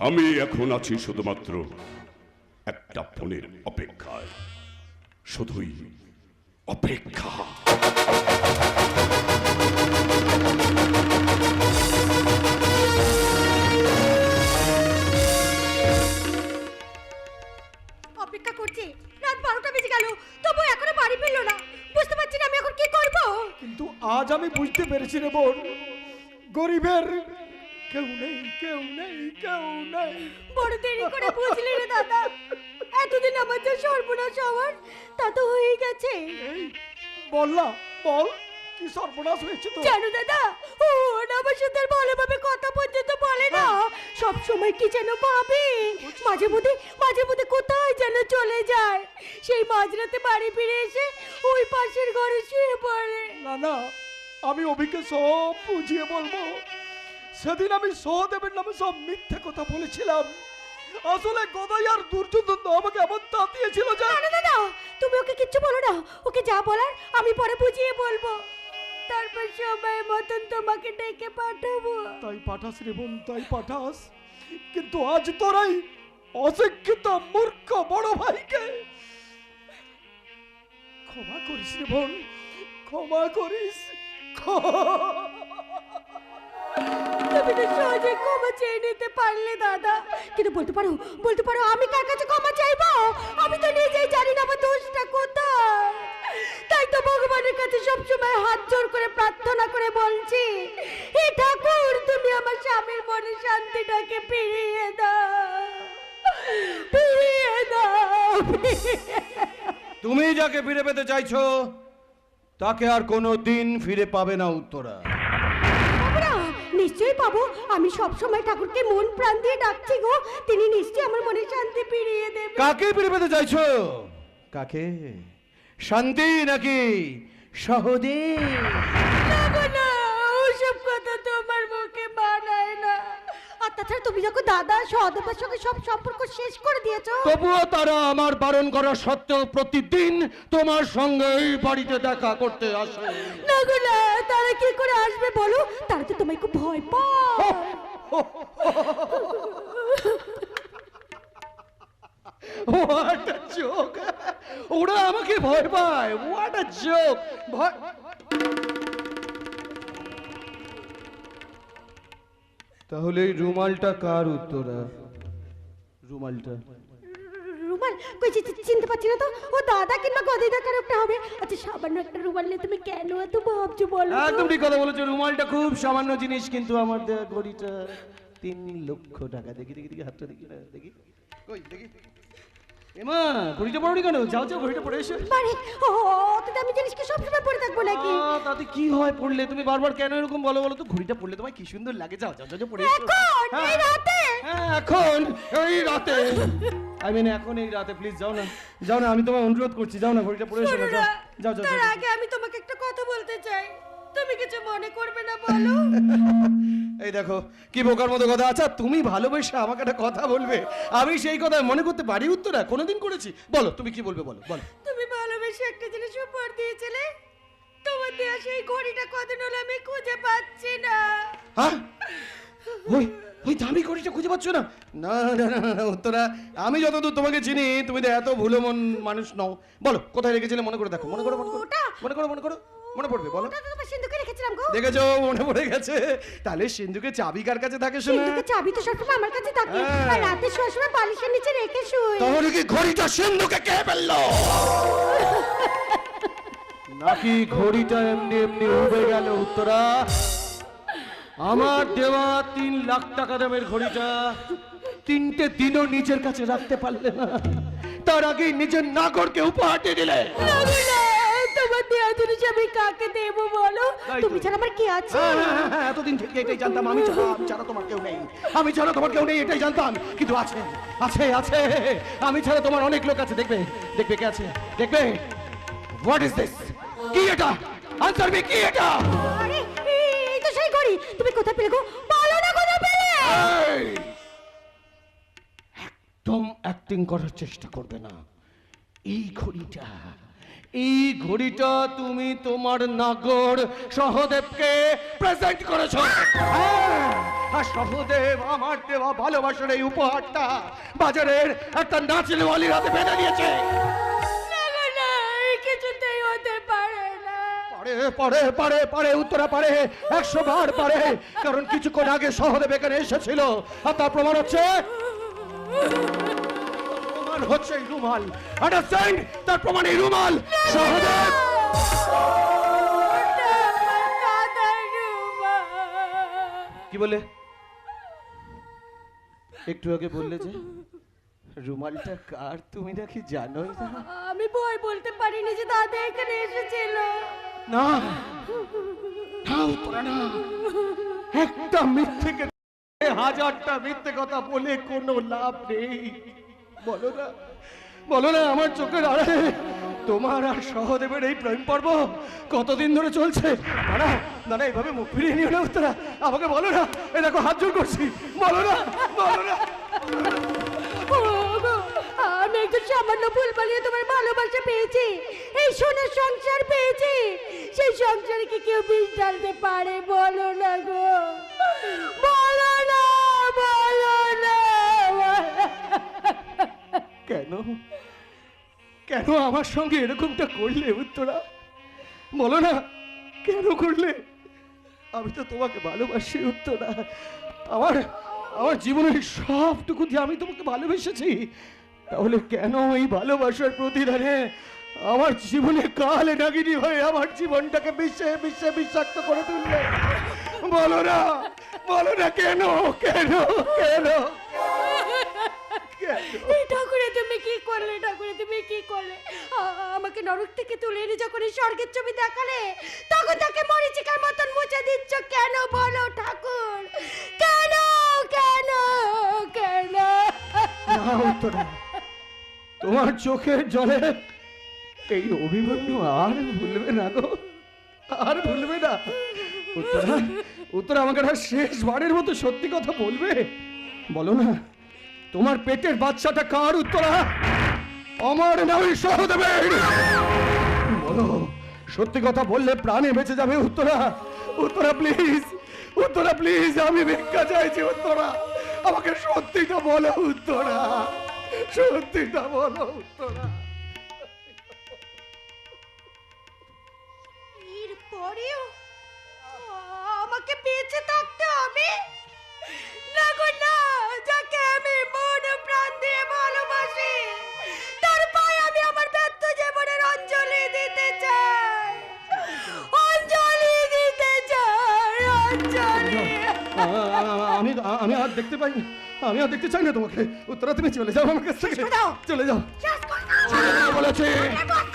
আমি এখন আছি শুধুমাত্র একটা ফোনের অপেক্ষায়, শুধুই অপেক্ষা। অপেক্ষা করছি, রাত 12টা বেজে গেল, তবু এখনো বাড়ি ফিরলো না। আজ আমি বুঝতে পেরেছি রে বোন, গরিবের কেউ নেই, কেউ নেই, কেউ নেই। বড় দেরি করে বুঝলি রে দাদা, এতদিন আমার যে সর্বনাশ হওয়ার তা তো হয়ে গেছে। এই বললা, বল কি সর্বনাশ হয়েছে তো? জানো দাদা, ও না আমার সাথে আর ভালোভাবে কথা পর্যন্ত বলে না, সব সময় কি যেন ভাবে, মাঝে মধ্যে কোথায় যেন চলে যায়, সেই মাঝরাতে বাড়ি ফিরে এসে ওই পাশের ঘরে শুয়ে পড়ে। না না, আমি অভিকে সব বুঝিয়ে বলবো। সেদিন আমি সহদেবের নামে সব মিথ্যে কথা বলেছিলাম। আসলে গদাই আর দুর্যোধন তো আমাকে এমন তাতিয়েছিল যে। না দাদা, তুমি ওকে কিচ্ছু বলো না, ওকে যা বলার আমি পরে বুঝিয়ে বলবো, তারপর সময় মতন তোমাকে ডেকে পাঠাবো। তাই পাঠাস রে বোন, তাই পাঠাস। কিন্তু আজ তোরাই অশিক্ষিত মূর্খ বড় ভাইকে ক্ষমা করিস রে বোন, ক্ষমা করিস। তুমি তো সহজে ক্ষমা চেয়ে নিতে পারলে দাদা, কিন্তু বলতে পারো আমি কার কাছে ক্ষমা চাইবো? আমি তো নিজেই জানি না আমার দোষটা কোথায়। তাই তো ভগবানের কাছে সবসময় হাত জোর করে প্রার্থনা করে বলছি, হে ঠাকুর তুমি আমার স্বামীর মনে শান্তিটাকে ফিরিয়ে দাও, ফিরিয়ে দাও। তুমি যাকে ফিরে পেতে চাইছো তাকে আর কোনো দিন ফিরে পাবে না উত্তরা। নিশ্চয়ই পাবো, আমি সব সময় ঠাকুরকে মন প্রাণ দিয়ে ডাকছি গো, তিনি নিশ্চয়ই আমার মনে শান্তি ফিরিয়ে দেবেন। কাকে ফিরে পেতে চাইছো? কাকে? শান্তি নাকি সহদেব? না গো না, ওসব কথা তো আমার মুখে মানায় না। আর তাছাড়া তুমি যখন দাদা সহদেবের সঙ্গে সব সম্পর্ক শেষ করে দিয়েছো, তবুও তারা আমার বারণ করা সত্ত্বেও প্রতিদিন তোমার সঙ্গে এই বাড়িতে দেখা করতে আসে। না গো না, তারা কি করে আসবে বলো? তারা তো তোমায় খুব ভয় পায়। What a joke! ওরা আমাকে ভয় পায়। What a joke! তাহলে এই রুমালটা কার উত্তরা? রুমালটা রুমাল কই চিনতে পারছি না তো, ও দাদা কিংবা গদিদা কারো একটা হবে। আচ্ছা সামান্য একটা রুমাল নিয়ে তুমি কেন এত ভাবছো বলো তো? একদম ঠিক কথা বলেছো, রুমালটা খুব সামান্য জিনিস, কিন্তু আমার দেয়া ঘড়িটা 3 লক্ষ টাকা। দেখি দেখি দেখি হাতটা দেখি না, দেখি কই দেখি। এমা ঘড়িটা পড়নি কেন? যাও যাও ঘড়িটা পড়ে এসো। বারে ও তো আমি জিনিসকে সব সময় পরে থাকবো নাকি? তাতে কি হয় পড়লে? তুমি বারবার কেন এরকম বলো বলো তো? ঘড়িটা পড়লে তোমায় কি সুন্দর লাগে। যাও যাও যাও পড়ে এসো। এখন এই রাতে? হ্যাঁ এখন এই রাতে, আই মিন এখন এই রাতে। প্লিজ যাও না, যাও না, আমি তোমায় অনুরোধ করছি, যাও না ঘড়িটা পড়ে এসো না। যাও যাও যাও। তার আগে আমি তোমাকে একটা কথা বলতে চাই, তুমি কিছু মনে করবে না বলো? এই দেখো কি বোকার মতো কথা। আচ্ছা তুমি ভালোবেসে আমাকে একটা কথা বলবে, আমি সেই কথা মনে করতে পারি উত্তরা? কোনোদিন করেছি? বলো তুমি কি বলবে, বলো বলো। তুমি ভালোবেসে একটা জিনিস উপহার দিয়েছিলে, তোমার দেয়া সেই ঘড়িটা কদিন হলো আমি খুঁজে পাচ্ছি না। হ্যাঁ ওই ওই দামি ঘড়িটা খুঁজে পাচ্ছ না? না না না না উত্তরা, আমি যতদূর তোমাকে চিনি তুমি তো এত ভুলো মন মানুষ নও। বলো কোথায় রেখেছিলে, মনে করে দেখো। মনে করো মনে করো মনে করো মনে করো, মনে পড়বে বলো। ওটা তো তোমার সিন্ধুকে রেখেছিলাম গো। দেখেছো মনে পড়ে গেছে। তাহলে সিন্ধুকে চাবি কার কাছে থাকে শোনা? সিন্ধুকে চাবি তো সবসময় আমার কাছে থাকে, হ্যাঁ। আর রাতে শোয়ার সময় বালিশের নিচে রেখে শুই। তাহলে কি ঘড়িটা সিন্ধুকে কে ফেললো? নাকি ঘড়িটা এমনি এমনি উড়ে গেল উত্তরা? আমার দেওয়া 3 লাখ টাকা দামের ঘড়িটা 3টে দিনও নিজের কাছে রাখতে পারলে না, তার আগে নিজের নাগরকে উপহার দিয়ে দিলে। তোমার দেয়া জিনিস আমি কাকে দেবো বলো? তুমি ছাড়া আমার কি আছে? হ্যাঁ, এতদিন থেকে এটাই জানতাম, আমি ছাড়া তোমার কেউ নেই, আমি ছাড়া তোমার কেউ নেই এটাই জানতাম। কিন্তু আছে আছে আছে, আমি ছাড়া তোমার অনেক লোক আছে। দেখবে দেখবে কে আছে, দেখবে। What is this? কি এটা? আনসার মি, কি এটা? আরে এই তো সেই ঘড়ি, তুমি কোথায় পেলে গো? বলো না কোথায় পেলে? একদম অ্যাক্টিং করার চেষ্টা করবে না। এই ঘড়িটা তুমি তোমার নাগর সহদেবকে প্রেজেন্ট করেছো। আর সহদেব আমার দেওয়া ভালোবাসার এই উপহারটা বাজারের একটা নাচনেওয়ালির হাতে বেঁধে দিয়েছে। কিছুতেই হতে পারে না। পারে পারে পারে উত্তরা পারে, 100 বার পারে। কারণ কিছুক্ষণ আগে সহদেব এখানে এসেছিল, আর তার প্রমাণ হচ্ছে এই রুমাল। আন্ডারস্ট্যান্ড? তার প্রমাণ এই রুমাল। সহদেব কি বলে? একটু আগে বললে যে রুমালটা কার, তুমি নাকি জানোই না? আমি ভয় বলতে পারিনি যে দাদা এখানে এসেছিল। না না উত্তরা, না, একটা মিথ্যে হাজারটা মিথ্যে কথা বলে কোনো লাভ নেই। বলো না, বলো না, আমার চোখের আড়ালে তোমার আর সহদেবের এই প্রেম পর্ব কতদিন ধরে চলছে? দাঁড়া দাঁড়া, এইভাবে মুখ ফিরিয়ে নিও না উত্তরা, আমাকে বলো না। এই দেখো হাত জোর করছি, বলো না, বলো না। আমি একটু সামান্য ভুল বলিয়ে তোমার ভালোবাসা পেয়েছি, এই সোনার সংসার পেয়েছি। সেই সংসারে কি কেউ বিষ ঢালতে পারে? বলো না গো, বলো না, বলো না। কেন কেন আমার সঙ্গে এরকমটা করলে উত্তরা? বলো না, কেন করলে? আমি তো তোমাকে ভালোবাসি উত্তরা, আমার আমার জীবনের সবটুকু দিয়ে আমি তোমাকে ভালোবেসেছি। তাহলে কেন এই ভালোবাসার প্রতিদানে আমার জীবনে কালে নাগিনী হয়ে আমার জীবনটাকে বিশ্বে বিশ্বে বিষাক্ত করে তুললে? বলো না, বলো না, কেন কেন কেন? এই ঠাকুরে তুমি কি করলে? ঠাকুরে তুমি কি করলে? আমাকে নরক থেকে তুলে এনে যখন এই স্বর্গের ছবি দেখালে, তখন তাকে মরিচিকার মতন মুছে দিচ্ছ কেন? বলো ঠাকুর, কেন কেন কেন? না উত্তরা, তোমার চোখের জলে এই অভিমন্যু আর ভুলবে না গো, আর ভুলবে না। উত্তরা, উত্তরা, আমাকে একটা শেষবারের মতো সত্যি কথা বলবে? বলো না, তোমার পেটের বাচ্চাটা কার উত্তরা? আমার নামে সহদেবের। বলো, সত্যি কথা বললে প্রাণে বেঁচে যাবে উত্তরা। উত্তরা প্লিজ, উত্তরা প্লিজ, আমি ভিক্ষা চাইছি উত্তরা, আমাকে সত্যিটা বলো উত্তরা, সত্যিটা বলো উত্তরা। এরপরেও আমাকে বেঁচে থাকতে হবে? না গো না, যাকে আমি মন প্রাণ দিয়ে ভালোবাসি, তার পায়ে আমি আমার ব্যর্থ জীবনের অঞ্জলি দিতে চাই, অঞ্জলি দিতে চাই, অঞ্জলি। আমি আমি আর দেখতে পাই না, আমি আর দেখতে চাই না তোমাকে উত্তরা, তুমি চলে যাও আমার কাছ থেকে, চলে যাও, চলে যাও বলেছি,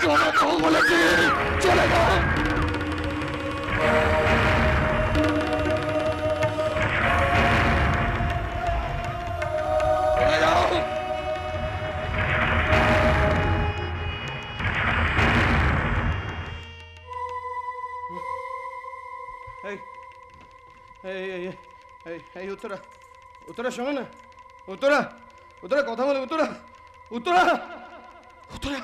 চলে যাও বলেছি, চলে যাও। চলে যাও। এই এই এই এই এই উত্তরা, উত্তরা শোনো না, উত্তরা, উত্তরা কথা বলে, উত্তরা, উত্তরা, উত্তরা।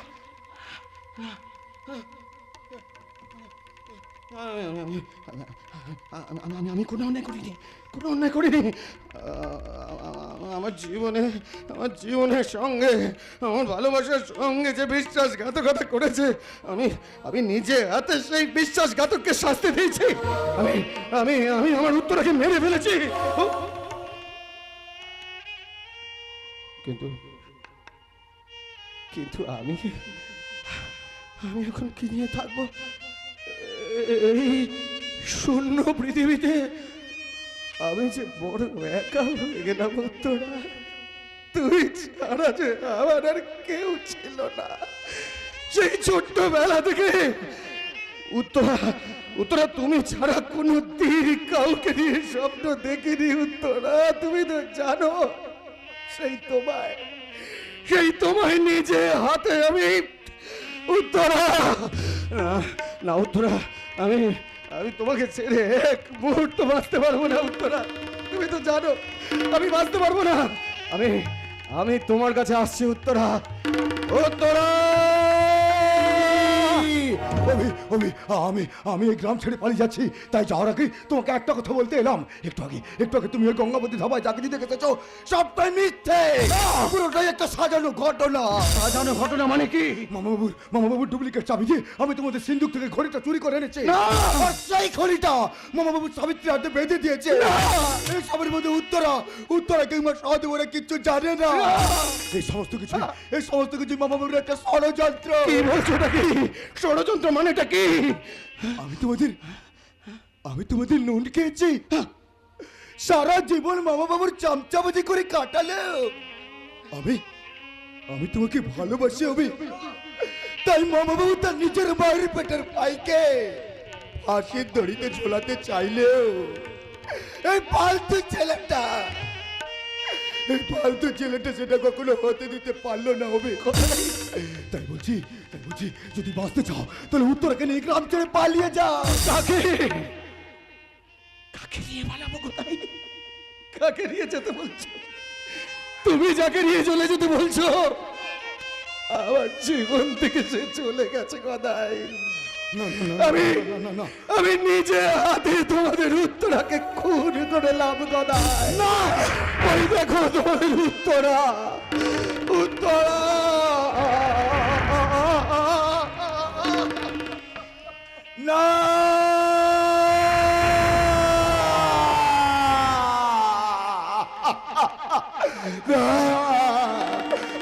আমি কোনো অন্যায় করিনি, কোনো অন্যায় করিনি। আমার জীবনের সঙ্গে, আমার ভালোবাসার সঙ্গে যে বিশ্বাসঘাতকতা করেছে, আমি নিজে হাতে সেই বিশ্বাসঘাতককে শাস্তি দিয়েছি। আমি আমি আমি আমার উত্তরাকে মেরে ফেলেছি। কিন্তু কিন্তু আমি এখন কি নিয়ে থাকবো এই শূন্য পৃথিবীতে? আমি যে বড় একা হয়ে গেলাম উত্তরা, তুই ছাড়া যে আমার আর কেউ ছিল না সেই ছোট্টবেলা থেকে। উত্তরা, উত্তরা, তুমি ছাড়া কোনো দিন কাউকে নিয়ে স্বপ্ন দেখিনি উত্তরা, তুমি তো জানো। সেই তোমায় নিজে হাতে আমি উত্তরা, না উত্তরা, আমি তোমাকে ছেড়ে এক মুহূর্ত বাঁচতে পারবো না উত্তরা, তুমি তো জানো আমি বাঁচতে পারবো না। আমি তোমার কাছে আসছি উত্তরা, উত্তরা। আমি এই গ্রাম ছেড়ে পালিয়ে যাচ্ছি, তাই যাওয়ার আগে তোমাকে একটা কথা বলতে এলাম। একটু আগে তুমি ওই গঙ্গাবতী ধাবায় যাকে দিতে গেছো, সবটাই মিথ্যে, পুরোটাই একটা সাজানো ঘটনা। সাজানো ঘটনা মানে কি? মামাবাবুর ডুপ্লিকেট চাবি দিয়ে আমি তোমাদের সিন্ধুক থেকে ঘড়িটা চুরি করে এনেছি। আর সেই ঘড়িটা মামাবাবুর সাবিত্রী হাতে বেঁধে দিয়েছে। এই সবের মধ্যে উত্তরা কিংবা সহদেবরা কিচ্ছু জানে না। এই সমস্ত কিছু মামাবাবুর একটা ষড়যন্ত্র। কি বলছো নাকি? ষড়যন্ত্র মানেটা কি? আমি তোমাদের নুন খেয়েছি, সারা জীবন মামা বাবুর চামচাবাজি করে কাটালে আমি আমি তোমাকে ভালোবাসি অভি। তাই মামা বাবু তার নিজের মায়ের পেটের ভাইকে ফাঁসির দড়িতে ঝোলাতে চাইলেও এই ফালতু ছেলেটা সেটা কখনো হতে দিতে পারলো না হবে। তাই বলছি যদি বাঁচতে চাও তাহলে উত্তরাকে নিয়ে গ্রাম ছেড়ে পালিয়ে যাও। কাকে নিয়ে পালাবো কোথায়? কাকে নিয়ে যেতে বলছো? তুমি যাকে নিয়ে চলে যেতে বলছো, আমার জীবন থেকে সে চলে গেছে কোথায়? আমি নিজে হাতে তোমাদের উত্তরাকে খুন করে লাভ গদায়। না, ওই দেখো তোমাদের উত্তরা। না,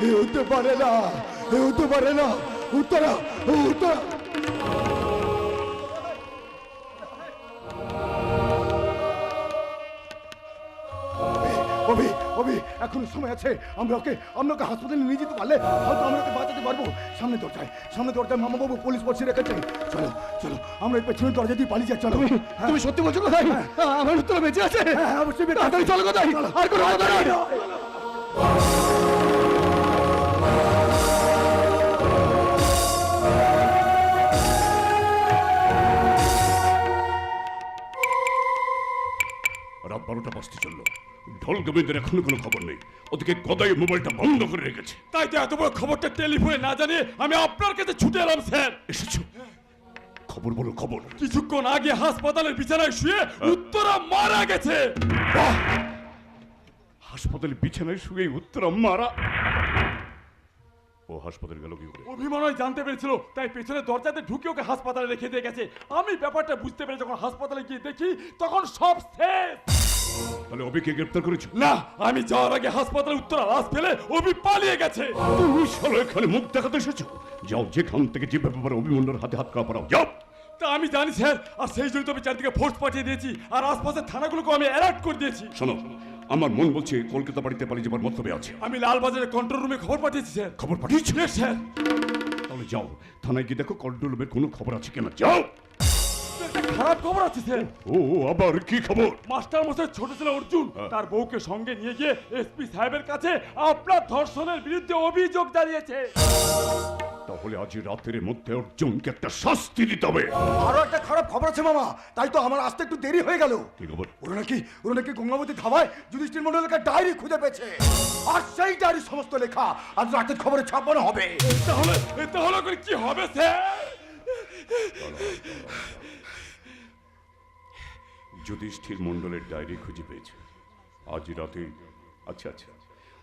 এ হতে পারে না, উত্তরা। অভি, এখন সময় আছে। আমরা ওকে হাসপাতালে নিয়ে যেতে পারলে হয়তো আমরা ওকে বাঁচাতে পারবো। সামনে দরজায় মামা বাবু পুলিশ বসে রেখেছে। চলো আমরা পেছনের দরজা দিয়ে পালিয়ে যাই। চলো। তুমি সত্যি বলছো কোথায়? আমার উত্তরা বেঁচে আছে? হ্যাঁ, অবশ্যই। তাড়াতাড়ি চলো কোথায়? আর কোনো কথা নয়। রাত 12টা বাজতে চললো, ঢোল গোবিন্দের এখনো কোনো খবর নেই। ওদিকে গদাই মোবাইলটা বন্ধ করে রেখেছে। তাই তো এত বড় খবরটা টেলিফোনে না জানিয়ে আমি আপনার কাছে ছুটে এলাম স্যার। এসেছো? খবর বলো, খবর। কিছুক্ষণ আগে হাসপাতালের বিছানায় শুয়ে উত্তরা মারা গেছে। হাসপাতালের বিছানায় শুয়ে উত্তরা মারা? ও হাসপাতালে গেল কি করে? অভিমানয় জানতে পেরেছিল, তাই পেছনে দরজাতে ঢুকে ওকে হাসপাতালে রেখে দিয়ে গেছে। আমি ব্যাপারটা বুঝতে পেরে যখন হাসপাতালে গিয়ে দেখি তখন সব শেষ। তাহলে অভিকে গ্রেফতার করেছো? না, আমি যাওয়ার আগে হাসপাতালে উত্তরা লাশ ফেলে অভি পালিয়ে গেছে। তুমি শালা এখানে মুখ দেখাতে এসেছো? যাও, যেখান থেকে যে ব্যাপারে অভিমন্যুর হাতে হাত কাপড়াও, যাও। তা আমি জানি স্যার, আর সেই জন্য তো আমি চারদিকে ফোর্স পাঠিয়ে দিয়েছি, আর আশপাশের থানাগুলোকে আমি অ্যালার্ট করে দিয়েছি। শোনো, আমার মন বলছে কলকাতা বাড়িতে পালিয়ে যাবার মতলবে আছে। আমি লালবাজারের কন্ট্রোল রুমে খবর পাঠিয়েছি স্যার। খবর পাঠিয়েছো? স্যার। তাহলে যাও, থানায় গিয়ে দেখো কন্ট্রোল রুমের কোনো খবর আছে কিনা। যাও। একটা খারাপ খবর আছে স্যার। ও, আবার কি খবর? মাস্টার মশাই ছোট ছেলে অর্জুন তার বউকে সঙ্গে নিয়ে গিয়ে এসপি সাহেবের কাছে আপনার ধর্ষণের বিরুদ্ধে অভিযোগ জানিয়েছে। তাহলে আজ রাতের মধ্যে অর্জুনকে একটা শাস্তি দিতে হবে। আরো একটা খারাপ খবর আছে মামা, তাই তো আমার আসতে একটু দেরি হয়ে গেল। কি খবর? ওরা নাকি গঙ্গাবতী ধাবায় যুধিষ্ঠির মন্ডলের ডায়েরি খুঁজে পেয়েছে, আর সেই ডায়েরি সমস্ত লেখা আজ রাতের খবরে ছাপানো হবে। তাহলে করে কি হবে স্যার? যুধিষ্ঠির মন্ডলের ডায়েরি খুঁজে পেয়েছে আজ রাতে। আচ্ছা,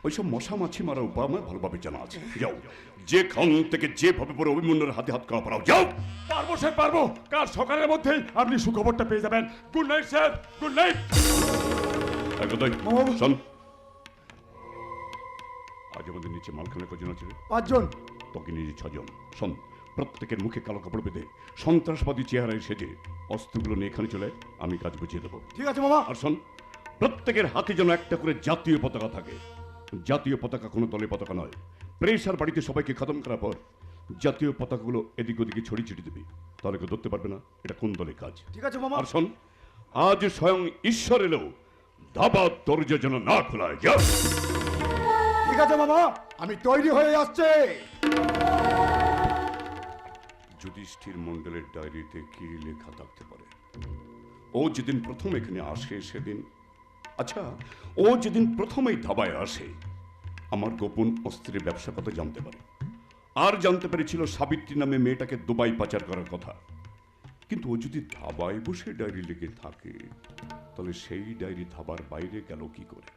ওইসব মশা মাছি মারা উপায় আমার ভালোভাবে জানা আছে। যাও, যেখান থেকে যেভাবে পরে অভিমন্যুর হাতে হাত কাপড়াও, যাও। পারবো স্যার, পারবো। কাল সকালের মধ্যেই আপনি সুখবরটা পেয়ে যাবেন। Good night sir, good night. শোন, আজ আমাদের নিচে মালখানে কজন আছে? 5 জন। তোকে নিজে 6 জন। শোন, প্রত্যেকের মুখে কালো কাপড় বেঁধে সন্ত্রাসবাদী চেহারায় সেজে অস্ত্রগুলো নিয়ে এখানে চলে, আমি কাজ বুঝিয়ে দেবো। ঠিক আছে মামা। আর শোন, প্রত্যেকের হাতে যেন একটা করে জাতীয় পতাকা থাকে। জাতীয় পতাকা কোনো দলের পতাকা নয়। প্রেসার বাড়িতে সবাইকে খতম করার পর জাতীয় পতাকাগুলো এদিক ওদিকে ছড়িয়ে ছিটিয়ে দিবি, তাহলে কেউ ধরতে পারবে না এটা কোন দলের কাজ। ঠিক আছে মামা। আর শোন, আজ স্বয়ং ঈশ্বর এলেও ধাবার দরজা যেন না খোলায়। যাও। ঠিক আছে মামা, আমি তৈরি হয়ে আসছে। যুধিষ্ঠির মন্ডলের ডায়েরিতে কি লেখা থাকতে পারে? ও যেদিন প্রথম এখানে আসে সেদিন, ও যেদিন প্রথমেই ধাবায় আসে আমার গোপন অস্ত্রের ব্যবসার কথা জানতে পারে, আর জানতে পেরেছিল সাবিত্রী নামে মেয়েটাকে দুবাই পাচার করার কথা। কিন্তু ও যদি ধাবায় বসে ডায়েরি লিখে থাকে, তাহলে সেই ডায়েরি ধাবার বাইরে গেল কি করে?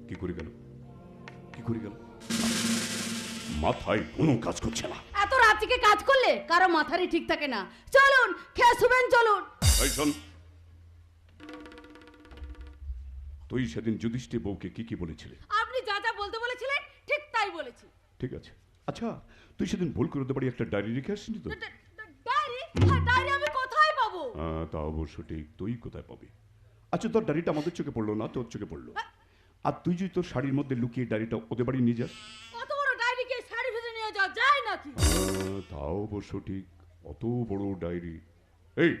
কি করে গেল? মাথায় কোনো কাজ করছে না। এত রাত্রিকে কাজ করলে কারো মাথারই ঠিক থাকে না। চলুন, খেয়ে শুবেন, চলুন। এই শোন, তুই সেদিন যুধিষ্ঠির বউকে কি বলেছিলে? আপনি যা যা বলতে বলেছিলেন ঠিক তাই বলেছি। ঠিক আছে। আচ্ছা, তুই সেদিন ভুল করে বাড়ি একটা ডায়েরি রেখে আসিনি তো? ডায়েরি? ডায়েরি আমি কোথায় পাবো? তা অবশ্য ঠিক, তুই কোথায় পাবি? আচ্ছা তোর ডায়েরিটা আমাদের চোখে পড়লো না, তোর চোখে পড়লো। আর তুই যদি তোর শাড়ির মধ্যে লুকিয়ে ডায়েরিটা ওদের বাড়ি নিয়ে যাস, কত বড় ডায়েরিকে শাড়ি ভিতরে নিয়ে যাওয়া যায় নাকি? তাও অবশ্য ঠিক, অত বড় ডায়েরি। এই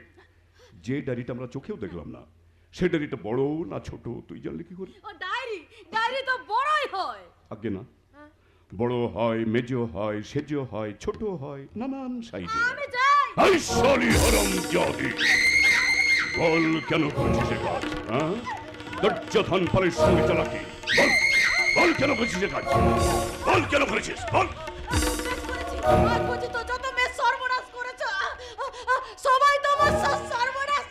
যে ডায়েরিটা আমরা চোখেও দেখলাম না, সে ডায়েরিটা বড় না ছোট তুই জানলে কি করে? ও ডায়েরি তো বড়ই হয়। আগে না, বড় হয়, মেজো হয়, সেজো হয়, ছোট হয়, নানান সাইজে। আমি যাই। এই শালি হারামজাদি, বল কেন করছিস এ কাজ? হ্যাঁ, দর্জাধান পালের সঙ্গে চালাকি। বল, বল কেন করছিস এ কাজ? বল কেন করেছিস? বল। আর বুঝি তো যত মেয়ে সর্বনাশ করেছে, সবাই তো আমার সর্বনাশ।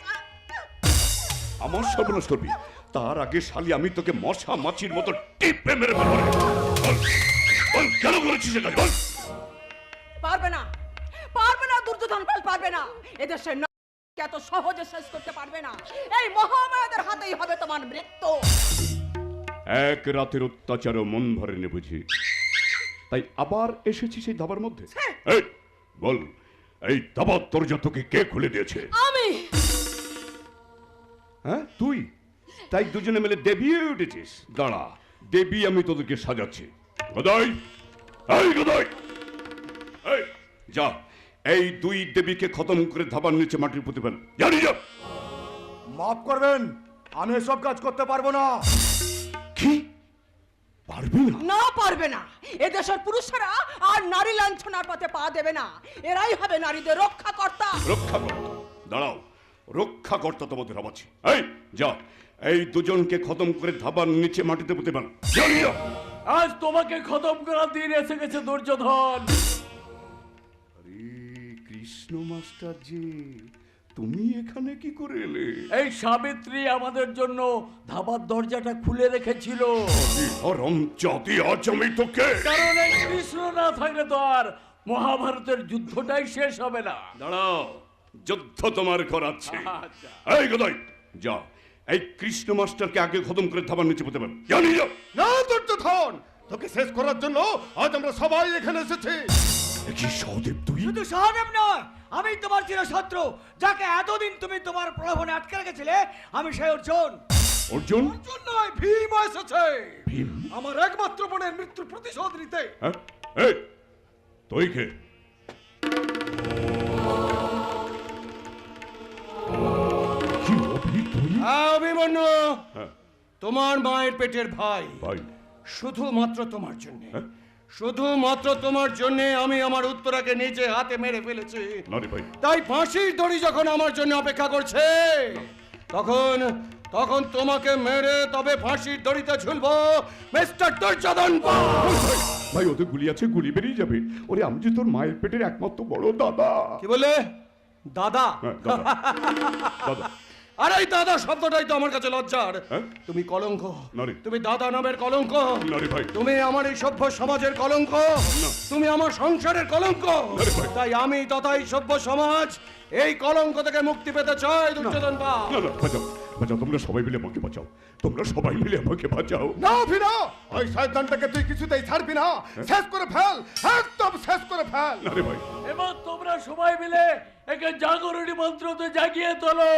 আমার সর্বনাশ করবি? তার আগে শালি আমি তোকে মশা মাছির মতো টিপে মেরে ফেলবো। বল, বল কেন করেছিস এ কাজ? বল। পারবে না, পারবে না, দুর্যোধন পাল পারবে না। এদেশের না এত সহজে শেষ করতে পারবে না। এই মহামায়াদের হাতেই হবে তোমার মৃত্যু। এক রাতের অত্যাচারও মন ভরেনি বুঝি, তাই আবার এসেছি সেই ধাবার মধ্যে। এই বল, এই দাবার দরজা তোকে কে খুলে দিয়েছে? আমি। হ্যাঁ তুই? তাই দুজনে মিলে দেবী হয়ে উঠেছিস। দাঁড়া, দেবী আমি তোদেরকে সাজাচ্ছি। গদাই, এই গদাই, এই যা, এই দুই দেবীকে খতম করে ধাবার নিচে মাটির পুঁতে ফেল। জানি যা। মাফ করবেন, আমি এসব কাজ করতে পারবো না। কি পারবি না? না পারবে না। এদেশের পুরুষেরা আর নারী লাঞ্ছনার পথে পা দেবে না। এরাই হবে নারীদের রক্ষাকর্তা। রক্ষাকর্তা? দাঁড়াও, রক্ষাকর্তা তোমাদের হবাছি। এই যা, এই দুজনকে খতম করে ধাবার নিচে মাটিতে পুঁতে ফেল। জানি যা। আজ তোমাকে খতম করার দিন এসে গেছে দুর্যোধন। আরে কৃষ্ণ মাস্টার জি, তুমি এখানে কি করে এলে? এই সাবিত্রী আমাদের জন্য ধাবার দরজাটা খুলে রেখেছিল। হারামজাদি, আজ আমি তোকে। কারণ এই কৃষ্ণ না থাকলে তো আর মহাভারতের যুদ্ধটাই শেষ হবে না। দাঁড়াও, যুদ্ধ তোমার করাচ্ছে। আচ্ছা। এই গদাই, যা, এই কৃষ্ণ মাস্টারকে আগে খতম করে ধাবার নিচে পুঁতে ফেল। জানি যা। না দুর্যোধন, তোকে শেষ করার জন্য আজ আমরা সবাই এখানে এসেছি। কি সহদেব তুই? শুধু সহদেব নয়, আমি তোমার চিরশত্রু, যাকে এতদিন তুমি তোমার প্রলোভনে আটকে রেখেছিলে, আমি সেই অর্জুন। অর্জুন? অর্জুন নয়, ভীম এসেছে ভীম? আমার একমাত্র বোনের মৃত্যুর প্রতিশোধ নিতে। হ্যাঁ? এই তুই কে? কি অভি তুই? অভিমন্যু, হ্যাঁ, তোমার মায়ের পেটের ভাই। ভাই। শুধুমাত্র তোমার জন্য, হ্যাঁ? শুধুমাত্র তোমার জন্য আমি আমার উত্তরাকে নিজে হাতে মেরে ফেলেছি। না রে ভাই। তাই ফাঁসির দড়ি যখন আমার জন্য অপেক্ষা করছে, তখন তখন তোমাকে মেরে তবে ফাঁসির দড়িতে ঝুলবো, মিস্টার দুর্যোধন পাল। ভাই ওদের গুলি আছে, গুলি বেরিয়ে যাবে। ওরে আমি যে তোর মায়ের পেটের একমাত্র বড় দাদা। কি বলে? দাদা? হ্যাঁ, দাদা। দাদা। আরে এই দাদা শব্দটাই তো আমার কাছে লজ্জার। হ্যাঁ? তুমি কলঙ্ক। না রে। তুমি দাদা নামের কলঙ্ক। না রে ভাই। তুমি আমার এই সভ্য সমাজের কলঙ্ক। না। তুমি আমার সংসারের কলঙ্ক। না রে ভাই। তাই আমি তথা এই সভ্য সমাজ এই কলঙ্ক থেকে মুক্তি পেতে চাই দুর্যোধন পাল। না না, বাঁচাও, বাঁচাও, তোমরা সবাই মিলে আমাকে বাঁচাও। তোমরা সবাই মিলে আমাকে বাঁচাও। না ফিরা, ওই শয়তানটাকে তুই কিছুতেই ছাড়বি না। শেষ করে ফেল, একদম শেষ করে ফেল। না রে ভাই। এবার তোমরা সবাই মিলে একে জাগরণী মন্ত্রতে জাগিয়ে তোলো।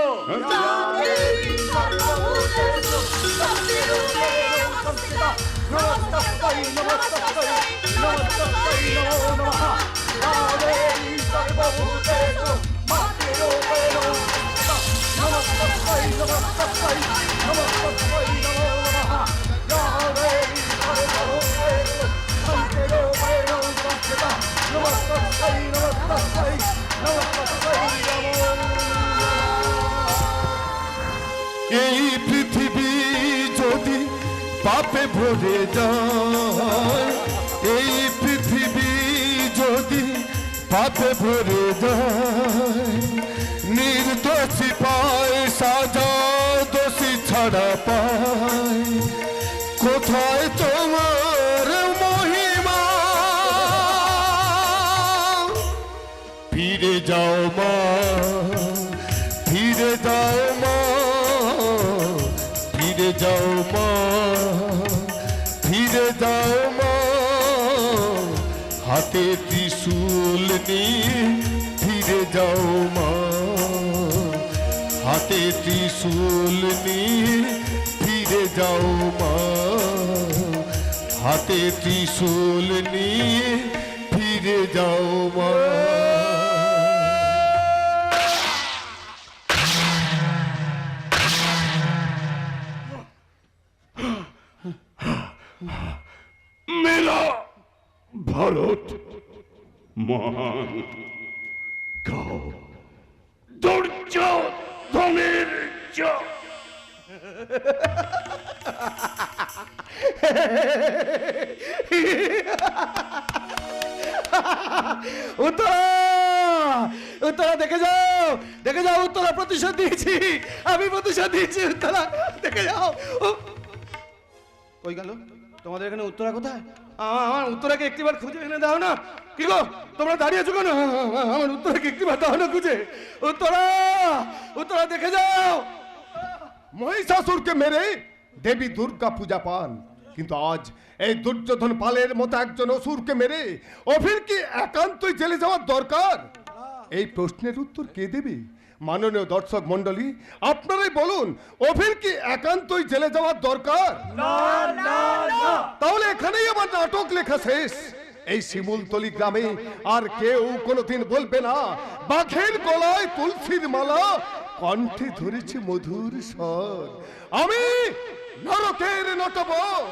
এই পৃথিবী যদি পাপে ভরে যায়, এই পৃথিবী যদি পাপে ভরে যায়, নির্দোষী পায় সাজা, দোষী ছাড়া পায়। কোথায় তোমার মহিমা? ফিরে যাও মা, ফিরে যাও মা, ফিরে যাও মা, ফিরে যাও মা। হাতে ত্রিশূল নিয়ে ফিরে যাও মা, হাতে ত্রিশূল নিয়ে ফিরে যাও মা, হাতে ত্রিশূল নিয়ে ফিরে যাও মা। মেরা ভারত মহান, গাও দুর্যোধনের জয়। উত্তরা, উত্তরা দেখে যাও, দেখে যাও, উত্তরা প্রতিশোধ দিয়েছি, আমি প্রতিশোধ দিয়েছি। উত্তরা দেখে যাও। কই গেল তোমাদের এখানে উত্তরা কোথায়? আমার উত্তরাকে একটিবার খুঁজে এনে দাও না। কি গো তোমরা দাঁড়িয়ে আছো কেন? আমার উত্তরাকে একটিবার দাও না খুঁজে। উত্তরা, উত্তরা দেখে যাও। মহিষাসুরকে মেরে দেবী দুর্গা পূজা পান, কিন্তু আজ এই দুর্যোধন পালের মতো একজন অসুরকে মেরে অভির কি একান্তই জেলে যাওয়ার দরকার? এই প্রশ্নের উত্তর কে দেবে? মাননীয় দর্শক মন্ডলী, আপনারাই বলুন, অভির কি একান্তই জেলে যাওয়ার দরকার? তাহলে এখানেই আমার নাটক লেখা শেষ। এই শিমুলতলি গ্রামে আর কেউ কোনোদিন বলবে না বাঘের গলায় তুলসীর মালা, কণ্ঠে ধরেছে মধুর স্বর। আমি নরকের নটবর।